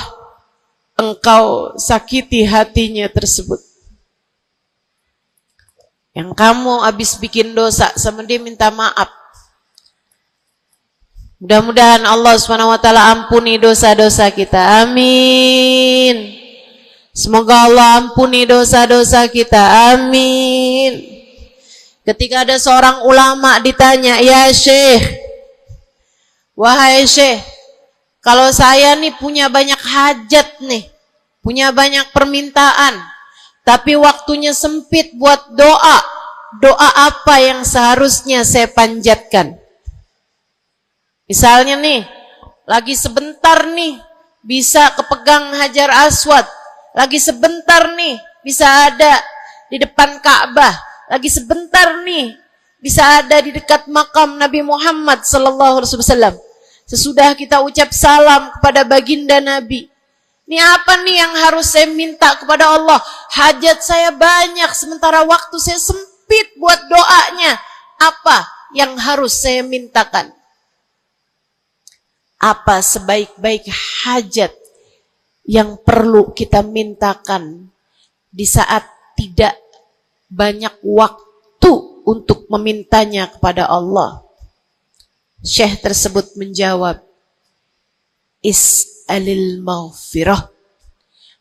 engkau sakiti hatinya tersebut. Yang kamu habis bikin dosa sama dia, minta maaf. Mudah-mudahan Allah SWT ampuni dosa-dosa kita. Amin. Semoga Allah ampuni dosa-dosa kita. Amin. Ketika ada seorang ulama ditanya, ya Syekh, wahai Syekh, kalau saya nih punya banyak hajat nih, punya banyak permintaan, tapi waktunya sempit buat doa, doa apa yang seharusnya saya panjatkan? Misalnya nih, lagi sebentar nih, bisa kepegang Hajar Aswad. Lagi sebentar nih, bisa ada di depan Ka'bah. Lagi sebentar nih, bisa ada di dekat makam Nabi Muhammad SAW. Sesudah kita ucap salam kepada baginda Nabi. Ini apa nih yang harus saya minta kepada Allah? Hajat saya banyak, sementara waktu saya sempit buat doanya. Apa yang harus saya mintakan? Apa sebaik-baik hajat yang perlu kita mintakan di saat tidak banyak waktu untuk memintanya kepada Allah? Syekh tersebut menjawab, is'alil maghfirah,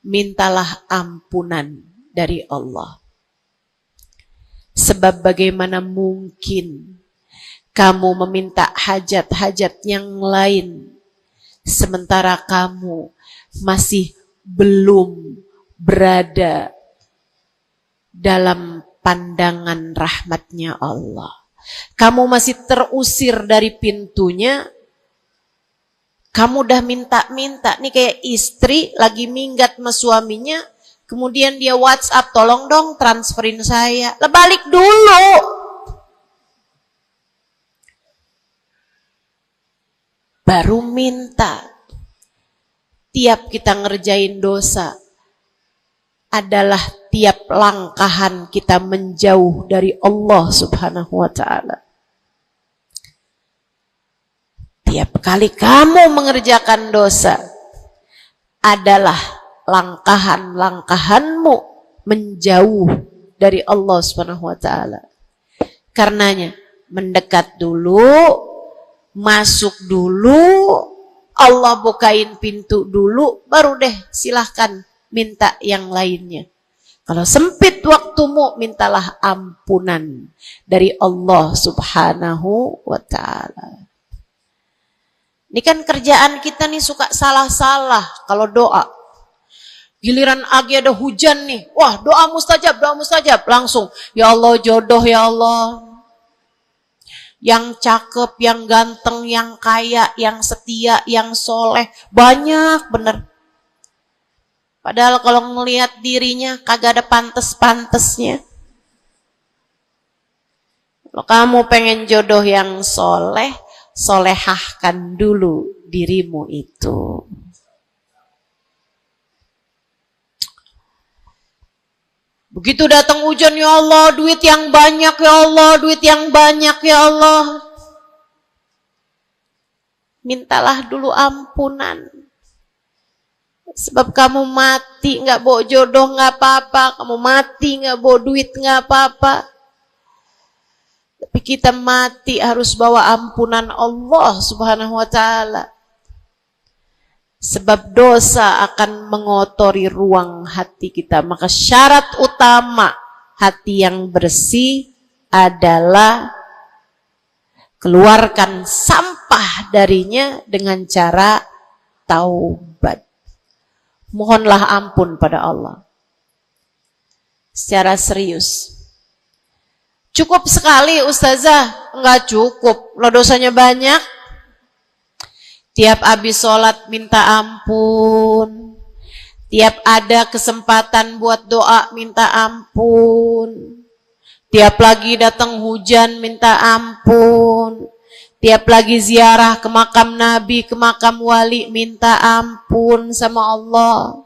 mintalah ampunan dari Allah. Sebab bagaimana mungkin kamu meminta hajat-hajat yang lain sementara kamu masih belum berada dalam pandangan rahmatnya Allah. Kamu masih terusir dari pintunya. Kamu udah minta-minta. Nih kayak istri lagi minggat sama suaminya. Kemudian dia WhatsApp, tolong dong transferin saya. Lah balik dulu. Baru minta. Tiap kita ngerjain dosa adalah tiap langkahan kita menjauh dari Allah Subhanahu wa ta'ala. Tiap kali kamu mengerjakan dosa adalah langkahan-langkahanmu menjauh dari Allah Subhanahu wa ta'ala. Karenanya mendekat dulu, masuk dulu, Allah bukain pintu dulu, baru deh silahkan minta yang lainnya. Kalau sempit waktumu, mintalah ampunan dari Allah Subhanahu wa ta'ala. Ini kan kerjaan kita nih suka salah-salah kalau doa. Giliran lagi ada hujan nih, wah doa mustajab, langsung. Ya Allah jodoh ya Allah. Yang cakep, yang ganteng, yang kaya, yang setia, yang soleh. Banyak bener. Padahal kalau ngelihat dirinya kagak ada pantes-pantesnya. Kalau kamu pengen jodoh yang soleh, solehahkan dulu dirimu itu. Begitu datang hujan, ya Allah, duit yang banyak ya Allah, duit yang banyak ya Allah. Mintalah dulu ampunan. Sebab kamu mati nggak bawa jodoh nggak apa-apa, kamu mati nggak bawa duit nggak apa-apa. Tapi kita mati harus bawa ampunan Allah Subhanahu wa ta'ala. Sebab dosa akan mengotori ruang hati kita. Maka syarat utama hati yang bersih adalah keluarkan sampah darinya dengan cara taubat. Mohonlah ampun pada Allah. Secara serius. Cukup sekali Ustazah? Enggak cukup. Lo dosanya banyak. Tiap habis sholat minta ampun. Tiap ada kesempatan buat doa minta ampun. Tiap lagi datang hujan minta ampun. Tiap lagi ziarah ke makam Nabi, ke makam wali, minta ampun sama Allah.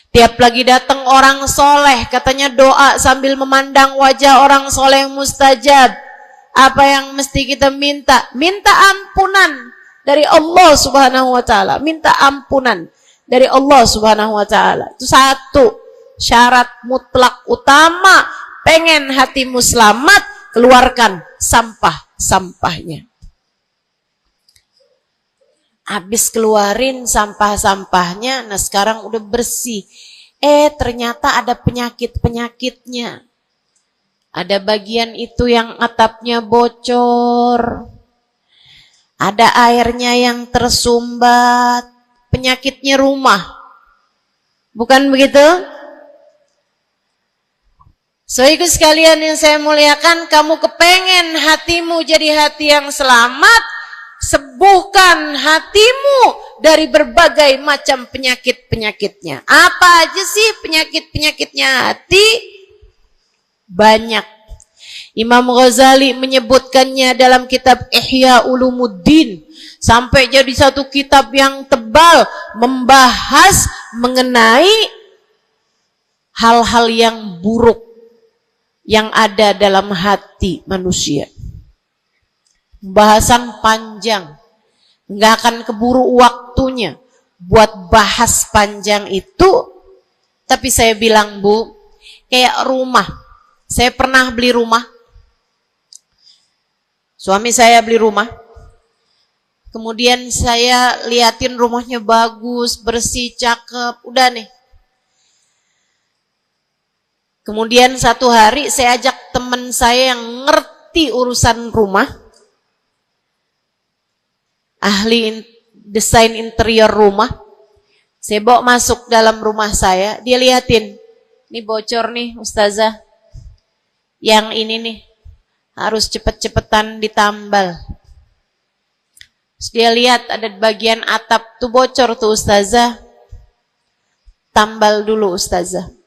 Tiap lagi datang orang soleh, katanya doa sambil memandang wajah orang soleh mustajab. Apa yang mesti kita minta? Minta ampunan dari Allah Subhanahu wa ta'ala. Minta ampunan dari Allah Subhanahu wa ta'ala. Itu satu syarat mutlak utama. Pengen hatimu selamat, keluarkan sampah-sampahnya. Habis keluarin sampah-sampahnya, nah sekarang udah bersih. Ternyata ada penyakit-penyakitnya. Ada bagian itu yang atapnya bocor. Ada airnya yang tersumbat. Penyakitnya rumah. Bukan begitu? So itu sekalian yang saya muliakan, kamu kepengen hatimu jadi hati yang selamat, sembuhkan hatimu dari berbagai macam penyakit-penyakitnya. Apa aja sih penyakit-penyakitnya hati? Banyak. Imam Ghazali menyebutkannya dalam kitab Ihya Ulumuddin. Sampai jadi satu kitab yang tebal membahas mengenai hal-hal yang buruk yang ada dalam hati manusia. Pembahasan panjang, nggak akan keburu waktunya buat bahas panjang itu. Tapi saya bilang, Bu, kayak rumah. Saya pernah beli rumah. Suami saya beli rumah. Kemudian saya liatin rumahnya bagus, bersih, cakep, udah nih. Kemudian satu hari saya ajak teman saya yang ngerti urusan rumah, ahli desain interior rumah. Saya bawa masuk dalam rumah saya, dia liatin, ini bocor nih Ustazah, yang ini nih harus cepet-cepetan ditambal. Terus dia lihat ada bagian atap tuh bocor tuh Ustazah, tambal dulu Ustazah.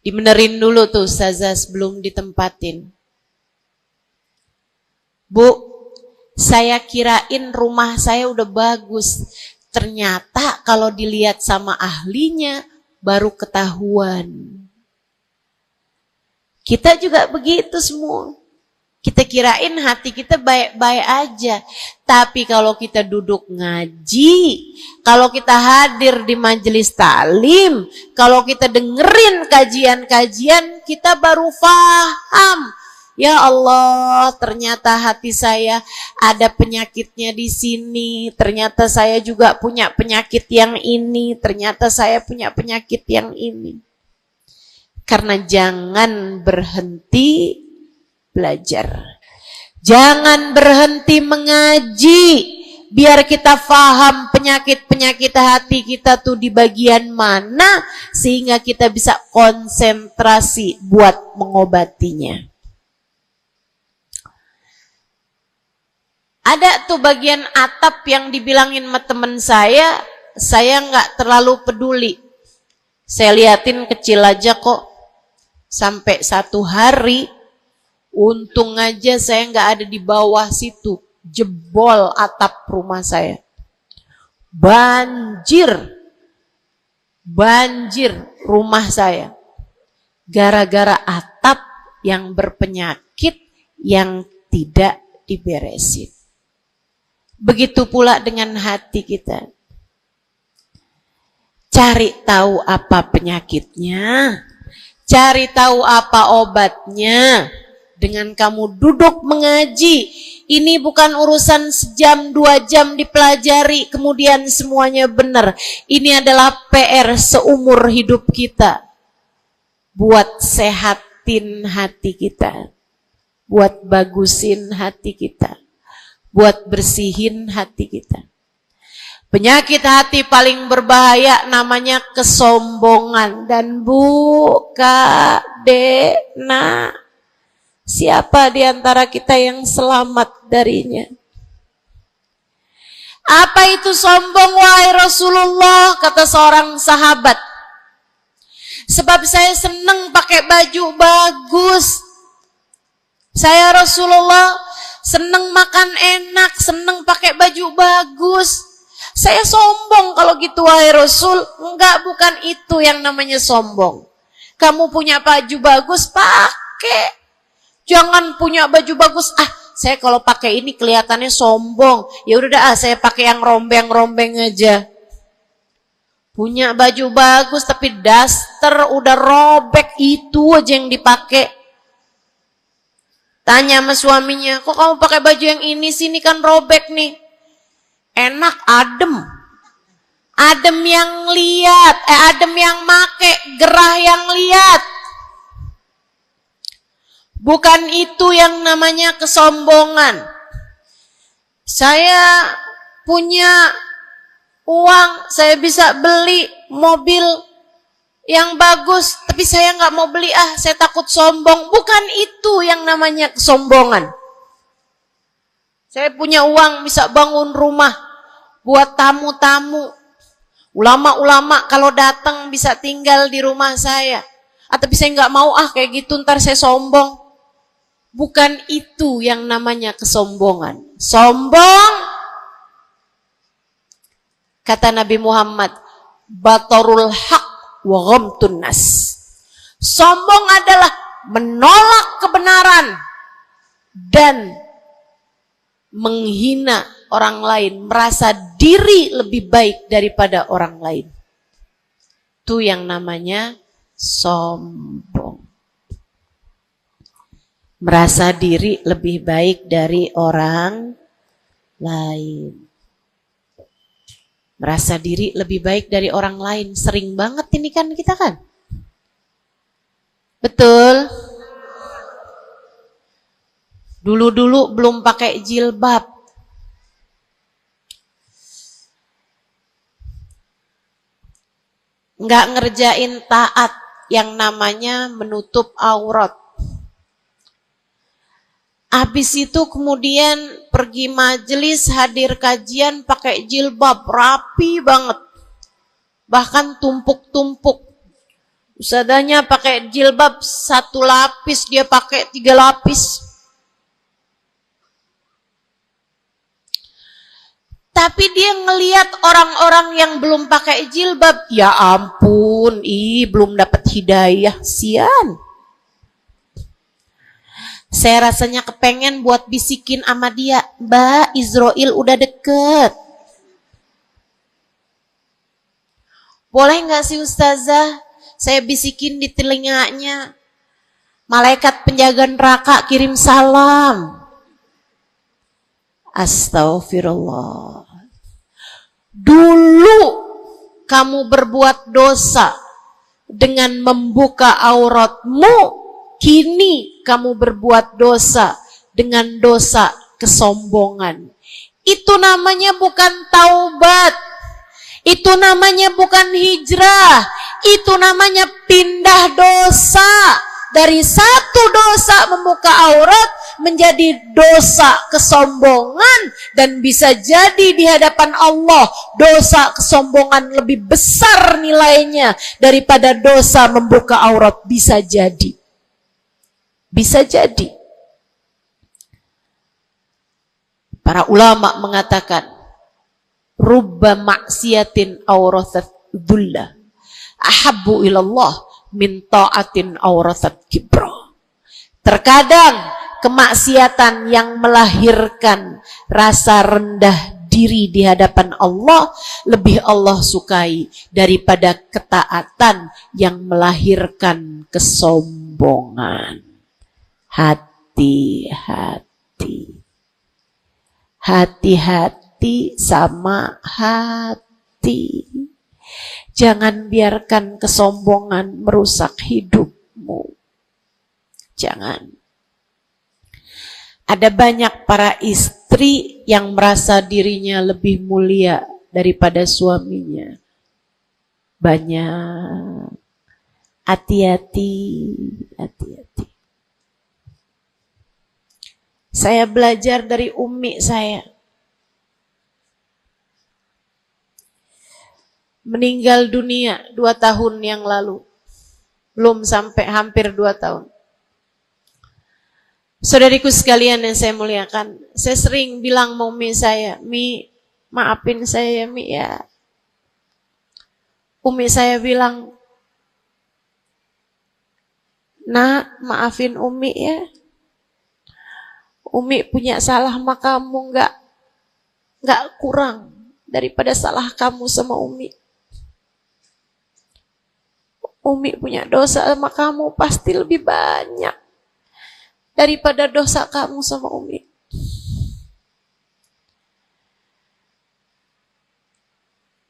Dibenerin dulu tuh Ustazah sebelum ditempatin. Bu, saya kirain rumah saya udah bagus. Ternyata kalau dilihat sama ahlinya baru ketahuan. Kita juga begitu semua. Kita kirain hati kita baik-baik aja. Tapi kalau kita duduk ngaji, kalau kita hadir di majelis taklim, kalau kita dengerin kajian-kajian, kita baru paham Ya Allah, ternyata hati saya ada penyakitnya di sini. Ternyata saya juga punya penyakit yang ini. Ternyata saya punya penyakit yang ini. Karena jangan berhenti belajar. Jangan berhenti mengaji. Biar kita paham penyakit-penyakit hati kita tuh di bagian mana. Sehingga kita bisa konsentrasi buat mengobatinya. Ada tuh bagian atap yang dibilangin sama temen saya nggak terlalu peduli. Saya liatin kecil aja kok. Sampai satu hari, untung aja saya nggak ada di bawah situ. Jebol atap rumah saya. Banjir rumah saya. Gara-gara atap yang berpenyakit yang tidak diberesin. Begitu pula dengan hati kita. Cari tahu apa penyakitnya. Cari tahu apa obatnya. Dengan kamu duduk mengaji. Ini bukan urusan sejam, 2 jam dipelajari. Kemudian semuanya benar. Ini adalah PR seumur hidup kita. Buat sehatin hati kita. Buat bagusin hati kita. Buat bersihin hati kita. Penyakit hati paling berbahaya namanya kesombongan. Dan Bu, Kak, Dek, Nak, siapa di antara kita yang selamat darinya? Apa itu sombong, wahai Rasulullah? Kata seorang sahabat. Sebab saya senang pakai baju bagus. Saya Rasulullah senang makan enak, senang pakai baju bagus. Saya sombong kalau gitu, wahai Rasul. Enggak, bukan itu yang namanya sombong. Kamu punya baju bagus, pakai. Jangan punya baju bagus. Saya kalau pakai ini kelihatannya sombong. Ya udah dah, saya pakai yang rombeng-rombeng aja. Punya baju bagus tapi daster udah robek, itu aja yang dipakai. Tanya sama suaminya, kok kamu pakai baju yang ini sih, ini kan robek nih. Enak, adem. Adem yang lihat, adem yang make, gerah yang lihat. Bukan itu yang namanya kesombongan. Saya punya uang, saya bisa beli mobil yang bagus, tapi saya nggak mau beli, saya takut sombong. Bukan itu yang namanya kesombongan. Saya punya uang, bisa bangun rumah buat tamu-tamu. Ulama-ulama kalau datang bisa tinggal di rumah saya. Tapi saya nggak mau, kayak gitu ntar saya sombong. Bukan itu yang namanya kesombongan. Sombong, kata Nabi Muhammad, batarul haq wa ghamtun nas. Sombong adalah menolak kebenaran dan menghina orang lain, merasa diri lebih baik daripada orang lain. Itu yang namanya sombong. Merasa diri lebih baik dari orang lain. Merasa diri lebih baik dari orang lain. Sering banget ini kan kita kan. Betul? Dulu-dulu belum pakai jilbab. Nggak ngerjain taat yang namanya menutup aurat. Habis itu kemudian pergi majelis, hadir kajian pakai jilbab, rapi banget. Bahkan tumpuk-tumpuk. Ustadzanya pakai jilbab 1 lapis, dia pakai 3 lapis. Tapi dia ngelihat orang-orang yang belum pakai jilbab, ya ampun, belum dapat hidayah, sian. Saya rasanya kepengen buat bisikin sama dia, Mbak, Israel udah deket. Boleh gak sih Ustazah, saya bisikin di telinganya, Malaikat penjaga neraka kirim salam. Astaghfirullah. Dulu kamu berbuat dosa dengan membuka auratmu, kini kamu berbuat dosa dengan dosa kesombongan. Itu namanya bukan taubat. Itu namanya bukan hijrah. Itu namanya pindah dosa. Dari satu dosa membuka aurat menjadi dosa kesombongan. Dan bisa jadi di hadapan Allah dosa kesombongan lebih besar nilainya daripada dosa membuka aurat. Bisa jadi. Bisa jadi. Para ulama mengatakan, rubba maksiatin awrathat dhulla ahabbu ilallah min ta'atin awrathat kibra. Terkadang kemaksiatan yang melahirkan rasa rendah diri di hadapan Allah lebih Allah sukai daripada ketaatan yang melahirkan kesombongan. Hati-hati. Hati-hati sama hati. Jangan biarkan kesombongan merusak hidupmu. Jangan. Ada banyak para istri yang merasa dirinya lebih mulia daripada suaminya. Banyak. Hati-hati, hati-hati. Saya belajar dari umi saya. Meninggal dunia 2 tahun yang lalu. Belum sampai hampir 2 tahun. Saudariku sekalian yang saya muliakan, saya sering bilang sama umi saya, Mi, maafin saya Mi ya. Umi saya bilang, Nak, maafin Umi ya. Umi punya salah sama kamu nggak kurang daripada salah kamu sama Umi. Umi punya dosa sama kamu pasti lebih banyak daripada dosa kamu sama Umi.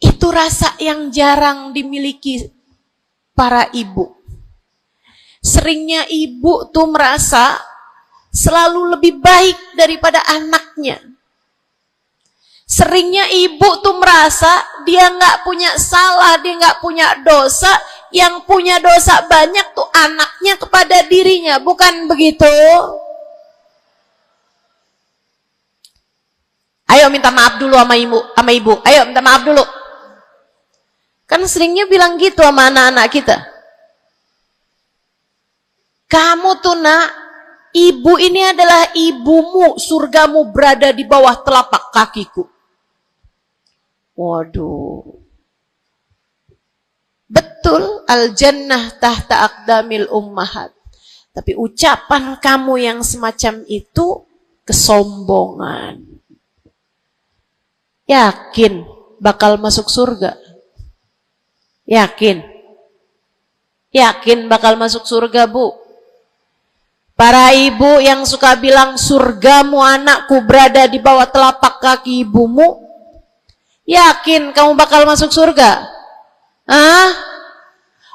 Itu rasa yang jarang dimiliki para ibu. Seringnya ibu tuh merasa selalu lebih baik daripada anaknya. Seringnya ibu tuh merasa dia nggak punya salah, dia nggak punya dosa. Yang punya dosa banyak tuh anaknya kepada dirinya, bukan begitu? Ayo minta maaf dulu sama ibu. Ayo minta maaf dulu. Kan seringnya bilang gitu sama anak-anak kita. Kamu tuh nak, ibu ini adalah ibumu, surgamu berada di bawah telapak kakiku. Waduh. Betul, al-jannah tahta aqdamil ummahat. Tapi ucapan kamu yang semacam itu kesombongan. Yakin bakal masuk surga? Yakin? Yakin bakal masuk surga, Bu? Para ibu yang suka bilang surgamu anakku berada di bawah telapak kaki ibumu, yakin kamu bakal masuk surga? Hah?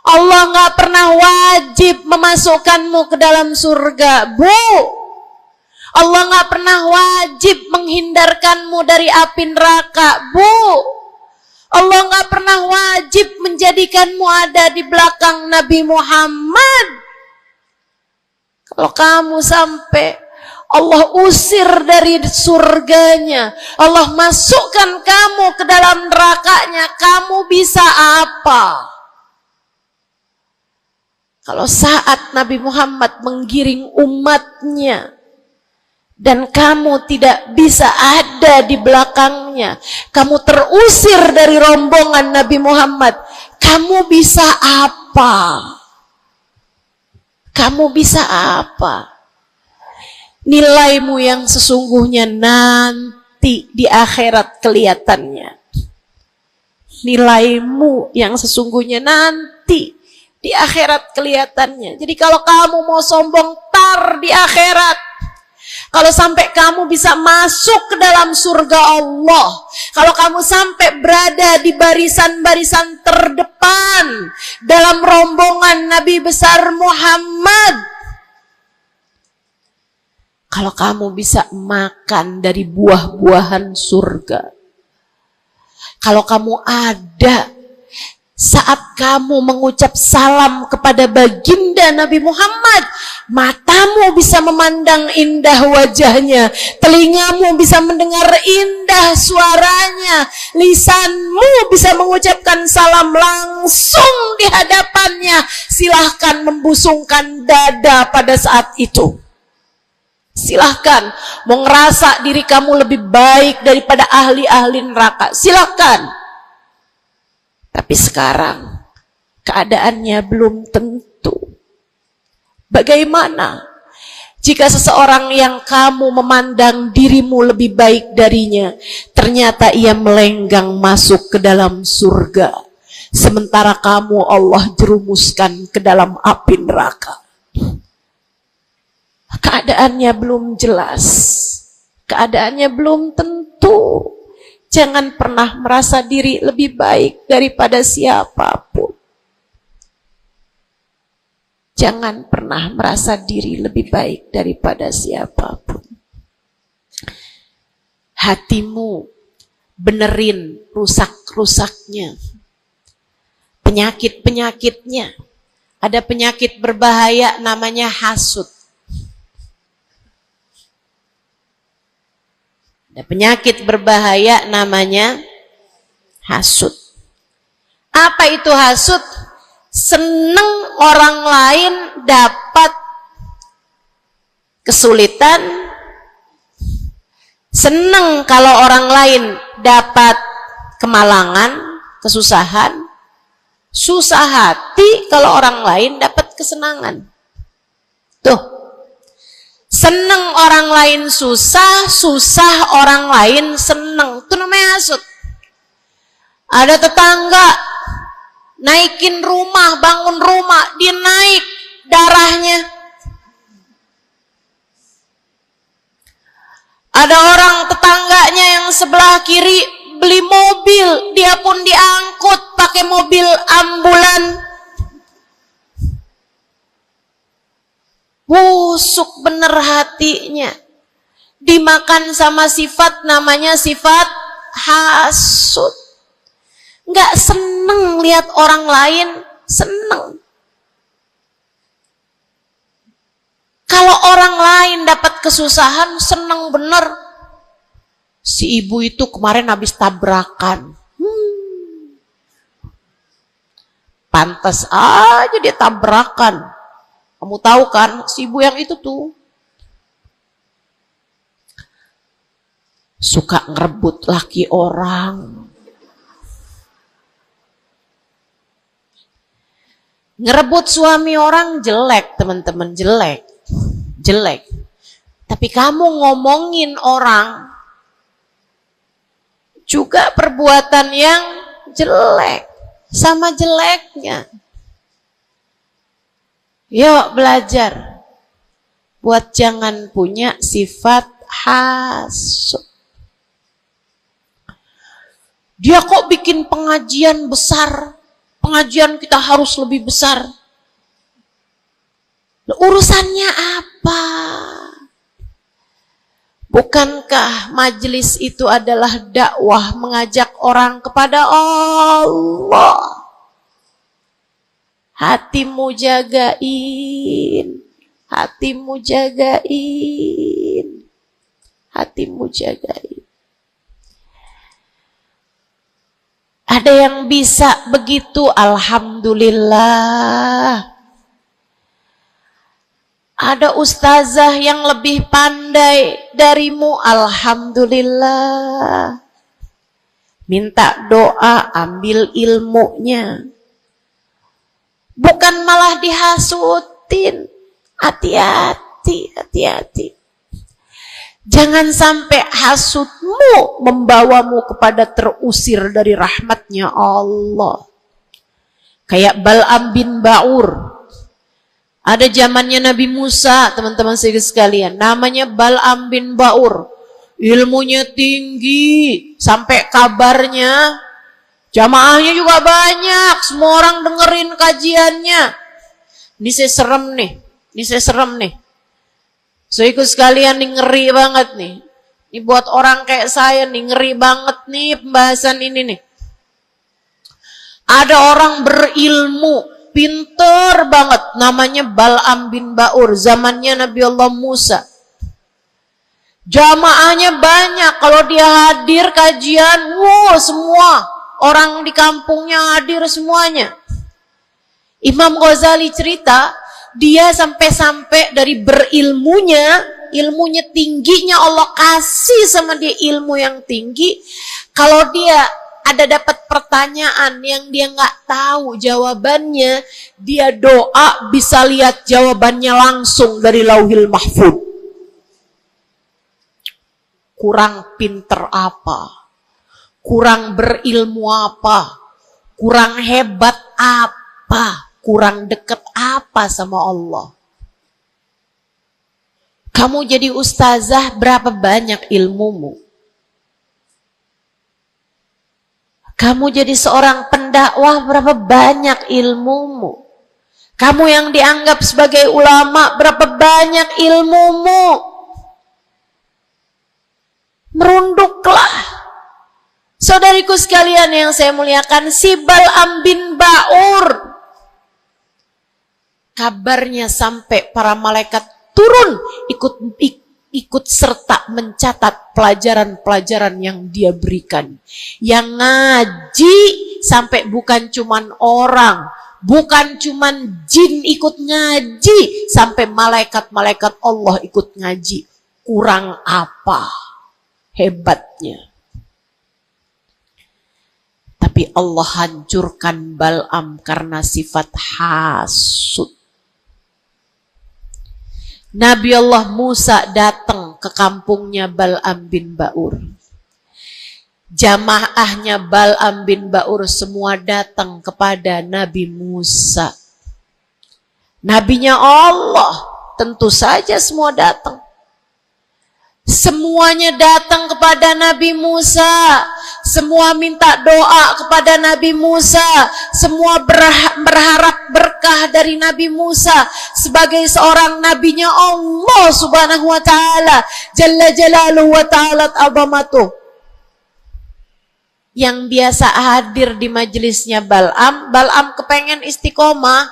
Allah nggak pernah wajib memasukkanmu ke dalam surga, Bu. Allah nggak pernah wajib menghindarkanmu dari api neraka, Bu. Allah nggak pernah wajib menjadikanmu ada di belakang Nabi Muhammad. Kalau kamu sampai Allah usir dari surganya, Allah masukkan kamu ke dalam nerakanya, kamu bisa apa? Kalau saat Nabi Muhammad menggiring umatnya dan kamu tidak bisa ada di belakangnya, kamu terusir dari rombongan Nabi Muhammad, kamu bisa apa? Kamu bisa apa? Nilaimu yang sesungguhnya nanti di akhirat kelihatannya. Nilaimu yang sesungguhnya nanti Di akhirat kelihatannya. Jadi kalau kamu mau sombong, tar di akhirat. Kalau sampai kamu bisa masuk ke dalam surga Allah, kalau kamu sampai berada di barisan-barisan terdepan dalam rombongan Nabi besar Muhammad, kalau kamu bisa makan dari buah-buahan surga, kalau kamu ada saat kamu mengucap salam kepada baginda Nabi Muhammad, matamu bisa memandang indah wajahnya, telingamu bisa mendengar indah suaranya, lisanmu bisa mengucapkan salam langsung di hadapannya, silahkan membusungkan dada pada saat itu. Silahkan mau ngerasa diri kamu lebih baik daripada ahli-ahli neraka, silahkan. Tapi sekarang keadaannya belum tentu. Bagaimana jika seseorang yang kamu memandang dirimu lebih baik darinya, ternyata ia melenggang masuk ke dalam surga, sementara kamu Allah jerumuskan ke dalam api neraka? Keadaannya belum jelas, keadaannya belum tentu. Jangan pernah merasa diri lebih baik daripada siapapun. Jangan pernah merasa diri lebih baik daripada siapapun. Hatimu benerin rusak-rusaknya, penyakit-penyakitnya. Ada penyakit berbahaya namanya hasud. Ada penyakit berbahaya namanya hasud. Apa itu hasud? Seneng orang lain dapat kesulitan, seneng kalau orang lain dapat kemalangan, kesusahan, susah hati kalau orang lain dapat kesenangan. Tuh. Seneng orang lain susah, susah orang lain seneng. Itu namanya hasud. Ada tetangga naikin rumah, bangun rumah, dia naik darahnya. Ada orang tetangganya yang sebelah kiri beli mobil, dia pun diangkut pakai mobil ambulan. Busuk bener hatinya, dimakan sama sifat namanya sifat hasud. Nggak seneng lihat orang lain seneng. Kalau orang lain dapat kesusahan seneng bener. Si ibu itu kemarin habis tabrakan, pantas aja dia tabrakan. Kamu tahu kan, si ibu yang itu tuh suka ngerebut laki orang. Ngerebut suami orang jelek, teman-teman, jelek. Jelek. Tapi kamu ngomongin orang juga perbuatan yang jelek, sama jeleknya. Yuk belajar buat jangan punya sifat hasud. Dia kok bikin pengajian besar, pengajian kita harus lebih besar. Urusannya apa? Bukankah majelis itu adalah dakwah mengajak orang kepada Allah? Hatimu jagain, hatimu jagain, hatimu jagain. Ada yang bisa begitu, alhamdulillah. Ada ustazah yang lebih pandai darimu, alhamdulillah. Minta doa, ambil ilmunya. Bukan malah dihasutin. Hati-hati, hati-hati. Jangan sampai hasudmu membawamu kepada terusir dari rahmatnya Allah. Kayak Bal'am bin Ba'ur. Ada zamannya Nabi Musa, teman-teman sekalian. Namanya Bal'am bin Ba'ur. Ilmunya tinggi. Sampai kabarnya jamaahnya juga banyak. Semua orang dengerin kajiannya. Ini saya serem nih. So ikut sekalian nih, ngeri banget nih. Ini buat orang kayak saya nih, ngeri banget nih pembahasan ini nih. Ada orang berilmu, pinter banget, namanya Bal'am bin Ba'ur, zamannya Nabi Allah Musa. Jamaahnya banyak, kalau dia hadir kajian, semua orang di kampungnya hadir semuanya. Imam Ghazali cerita, dia sampai-sampai dari ilmunya tingginya, Allah kasih sama dia ilmu yang tinggi. Kalau dia ada dapat pertanyaan yang dia nggak tahu jawabannya, dia doa bisa lihat jawabannya langsung dari Lauhil Mahfuz. Kurang pinter apa? Kurang berilmu apa? Kurang hebat apa? Kurang dekat apa sama Allah? Kamu jadi ustazah, berapa banyak ilmumu? Kamu jadi seorang pendakwah, berapa banyak ilmumu? Kamu yang dianggap sebagai ulama, berapa banyak ilmumu? Merunduklah. Saudariku sekalian yang saya muliakan, si Bal'am bin Ba'ur, kabarnya sampai para malaikat turun ikut serta mencatat pelajaran-pelajaran yang dia berikan. Yang ngaji sampai bukan cuman orang, bukan cuman jin ikut ngaji, sampai malaikat-malaikat Allah ikut ngaji. Kurang apa hebatnya? Tapi Allah hancurkan Bal'am karena sifat hasud. Nabi Allah Musa datang ke kampungnya Bal'am bin Ba'ur. Jamaahnya Bal'am bin Ba'ur semua datang kepada Nabi Musa. Nabinya Allah, tentu saja semua datang. Semuanya datang kepada Nabi Musa. Semua minta doa kepada Nabi Musa. Semua berharap berkah dari Nabi Musa sebagai seorang nabinya Allah Subhanahu wa ta'ala, Jalla Jalaluhu wa ta'ala azamatuh. Yang biasa hadir di majelisnya Bal'am kepengen istiqomah,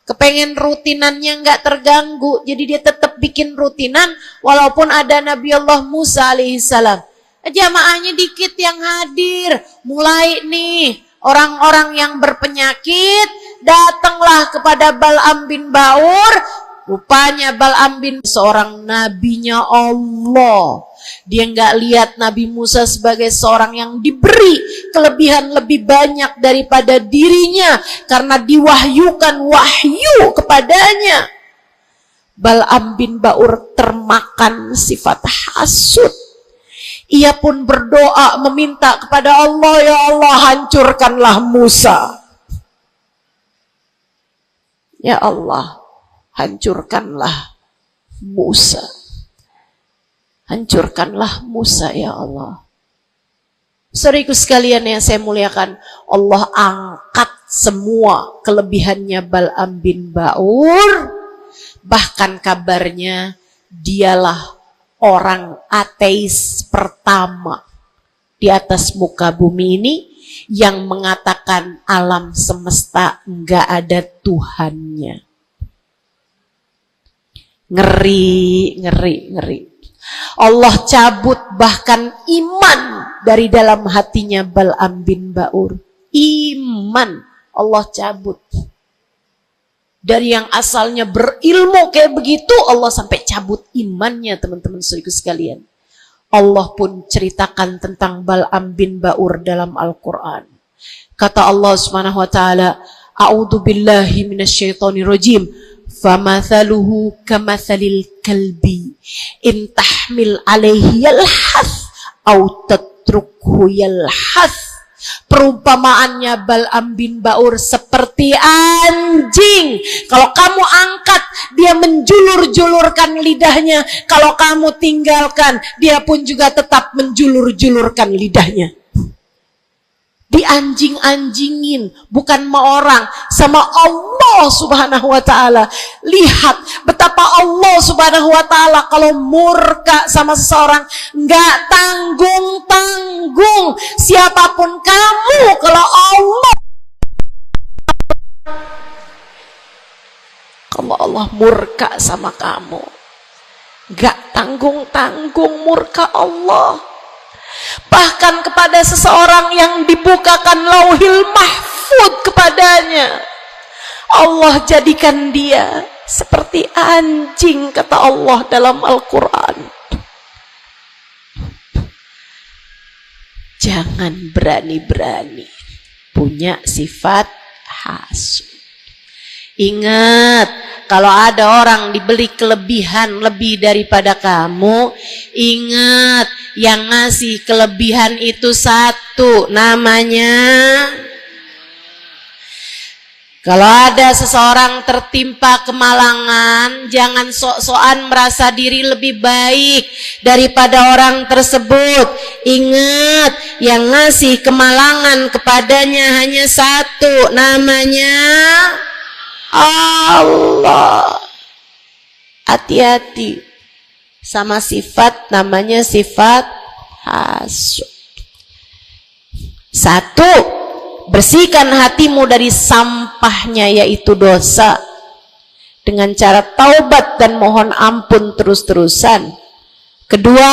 kepengen rutinannya nggak terganggu, jadi dia tetap bikin rutinan walaupun ada Nabi Allah Musa alaihissalam. Jamaahnya dikit yang hadir. Mulai nih orang-orang yang berpenyakit datanglah kepada Bal'am bin Ba'ur. Rupanya Bal'am bin seorang nabinya Allah. Dia nggak lihat Nabi Musa sebagai seorang yang diberi kelebihan lebih banyak daripada dirinya karena diwahyukan wahyu kepadanya. Bal'am bin Ba'ur termakan sifat hasud. Ia pun berdoa meminta kepada Allah, ya Allah hancurkanlah Musa. Ya Allah, hancurkanlah Musa. Hancurkanlah Musa ya Allah. Saudaraku sekalian yang saya muliakan, Allah angkat semua kelebihannya Bal'am bin Ba'ur. Bahkan kabarnya dialah orang ateis pertama di atas muka bumi ini yang mengatakan alam semesta enggak ada Tuhannya. Ngeri. Allah cabut bahkan iman dari dalam hatinya Bal'am bin Ba'ur. Iman Allah cabut. Dari yang asalnya berilmu kayak begitu, Allah sampai cabut imannya, teman-teman saudaraku sekalian. Allah pun ceritakan tentang Bal'am bin Ba'ur dalam Al-Quran. Kata Allah Subhanahu wa ta'ala, A'udzu billahi minasyaitonir rajim. Famathaluhu kamathalil kalbi in tahmil alaihi yalhath au tatrukhu yalhath Perumpamaannya Bal'am bin Ba'ur seperti anjing. Kalau kamu angkat, dia menjulur-julurkan lidahnya. Kalau kamu tinggalkan, dia pun juga tetap menjulur-julurkan lidahnya. Dianjing-anjingin, bukan sama orang, sama Allah subhanahu wa ta'ala. Lihat betapa Allah subhanahu wa ta'ala kalau murka sama seseorang nggak tanggung-tanggung. Siapapun kamu, kalau Allah murka sama kamu, nggak tanggung-tanggung murka Allah. Bahkan kepada seseorang yang dibukakan lauhil mahfud kepadanya, Allah jadikan dia seperti anjing, kata Allah dalam Al-Quran. Jangan berani-berani punya sifat hasud. Ingat, kalau ada orang diberi kelebihan lebih daripada kamu, ingat, yang ngasih kelebihan itu satu, namanya. Kalau ada seseorang tertimpa kemalangan, jangan sok-sokan merasa diri lebih baik daripada orang tersebut. Ingat, yang ngasih kemalangan kepadanya hanya satu, namanya Allah. Hati-hati sama sifat namanya sifat hasud. Satu, bersihkan hatimu dari sampahnya yaitu dosa dengan cara taubat dan mohon ampun terus-terusan. Kedua,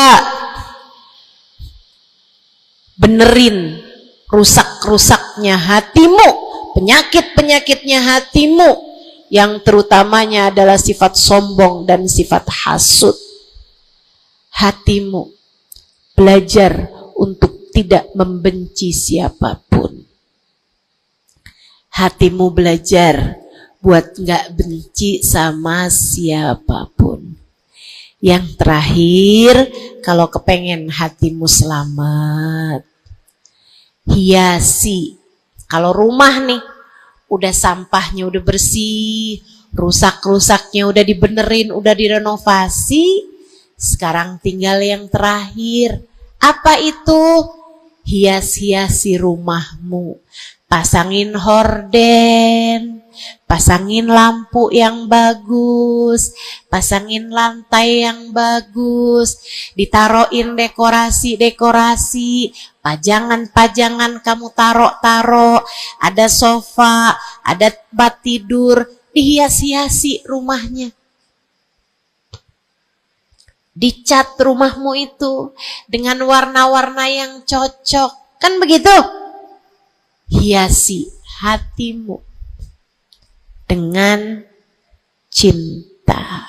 benerin rusak-rusaknya hatimu, penyakit-penyakitnya hatimu, yang terutamanya adalah sifat sombong dan sifat hasud. Hatimu belajar untuk tidak membenci siapapun. Hatimu belajar buat nggak benci sama siapapun. Yang terakhir, kalau kepengen hatimu selamat, hiasi. Kalau rumah nih, udah sampahnya udah bersih, rusak-rusaknya udah dibenerin, udah direnovasi, sekarang tinggal yang terakhir. Apa itu? Hias-hiasi rumahmu. Pasangin horden, pasangin lampu yang bagus, pasangin lantai yang bagus, ditaruhin dekorasi-dekorasi, pajangan-pajangan kamu taruh-taruh, ada sofa, ada tempat tidur, dihias-hiasi rumahnya. Dicat rumahmu itu dengan warna-warna yang cocok, kan begitu? Hiasi hatimu dengan cinta.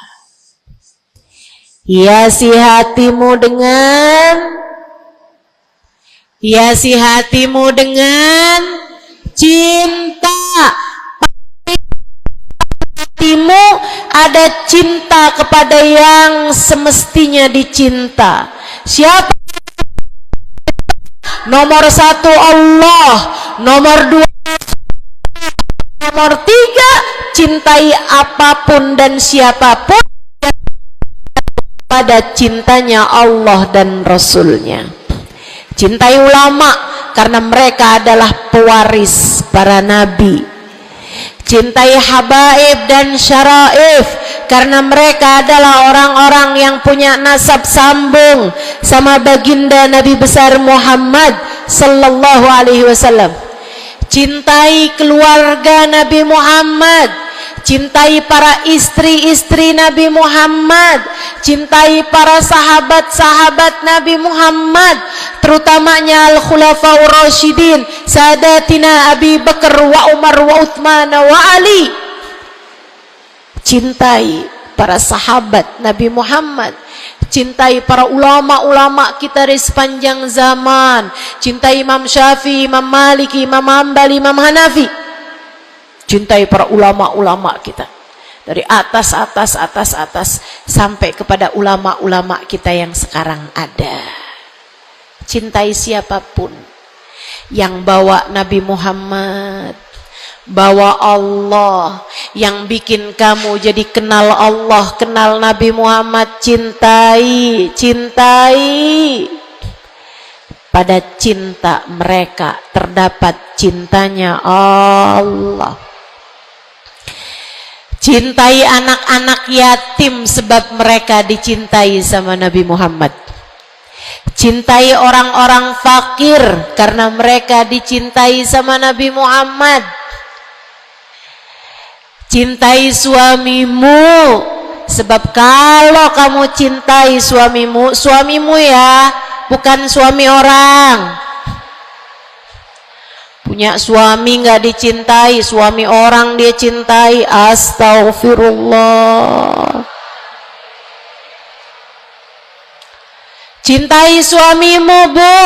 Hiasi hatimu dengan cinta. Hatimu ada cinta kepada yang semestinya dicinta. Siapa? Nomor satu Allah, nomor dua, nomor tiga, cintai apapun dan siapapun pada cintanya Allah dan Rasulnya. Cintai ulama karena mereka adalah pewaris para nabi. Cintai habaib dan syaraif karena mereka adalah orang-orang yang punya nasab sambung sama baginda Nabi besar Muhammad sallallahu alaihi wasallam. Cintai keluarga Nabi Muhammad, cintai para istri-istri Nabi Muhammad, cintai para sahabat-sahabat Nabi Muhammad, terutamanya al-khulafaur rasyidin, sadatina Abi Bakar wa Umar wa Uthman wa Ali. Cintai para sahabat Nabi Muhammad, cintai para ulama-ulama kita di sepanjang zaman, cintai Imam Syafi'i, Imam Maliki, Imam Hambali, Imam Hanafi. Cintai para ulama-ulama kita dari atas sampai kepada ulama-ulama kita yang sekarang ada. Cintai siapapun. yang bawa Nabi Muhammad, bawa Allah, yang bikin kamu jadi kenal Allah, kenal Nabi Muhammad, cintai. Pada cinta mereka terdapat cintanya Allah. Cintai anak-anak yatim sebab mereka dicintai sama Nabi Muhammad. Cintai orang-orang fakir karena mereka dicintai sama Nabi Muhammad. Cintai suamimu sebab kalau kamu cintai suamimu ya, bukan suami orang. Punya suami nggak dicintai, suami orang dia cintai. Astaghfirullah. Cintai suamimu, Bu,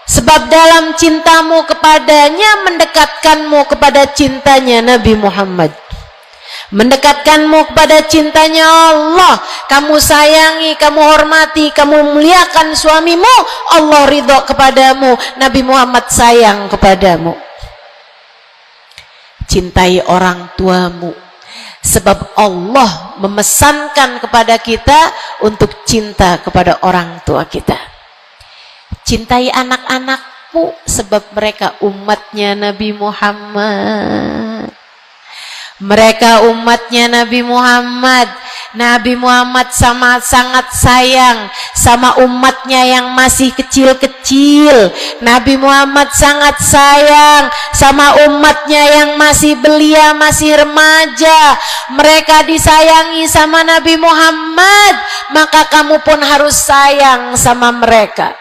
sebab dalam cintamu kepadanya mendekatkanmu kepada cintanya Nabi Muhammad, mendekatkanmu kepada cintanya Allah. Kamu sayangi, kamu hormati, kamu muliakan suamimu, Allah ridho kepadamu, Nabi Muhammad sayang kepadamu. Cintai orang tuamu sebab Allah memesankan kepada kita untuk cinta kepada orang tua kita. Cintai anak-anakmu sebab mereka umatnya Nabi Muhammad. Mereka umatnya Nabi Muhammad. Nabi Muhammad sangat sayang sama umatnya yang masih kecil-kecil. Nabi Muhammad sangat sayang sama umatnya yang masih belia, masih remaja. Mereka disayangi sama Nabi Muhammad, maka kamu pun harus sayang sama mereka.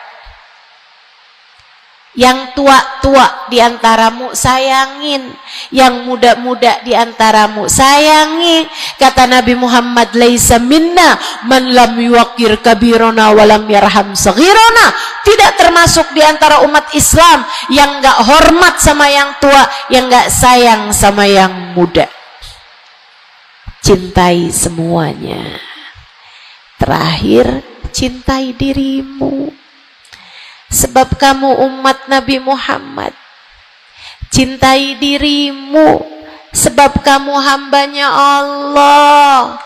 Yang tua-tua diantaramu sayangin, yang muda-muda diantaramu sayangi. Kata Nabi Muhammad, laisa minna man lam yuwaqir kabirona walam yarham saghirona. Tidak termasuk diantara umat Islam yang gak hormat sama yang tua, yang gak sayang sama yang muda. Cintai semuanya. Terakhir, cintai dirimu sebab kamu umat Nabi Muhammad. Cintai dirimu sebab kamu hambanya Allah.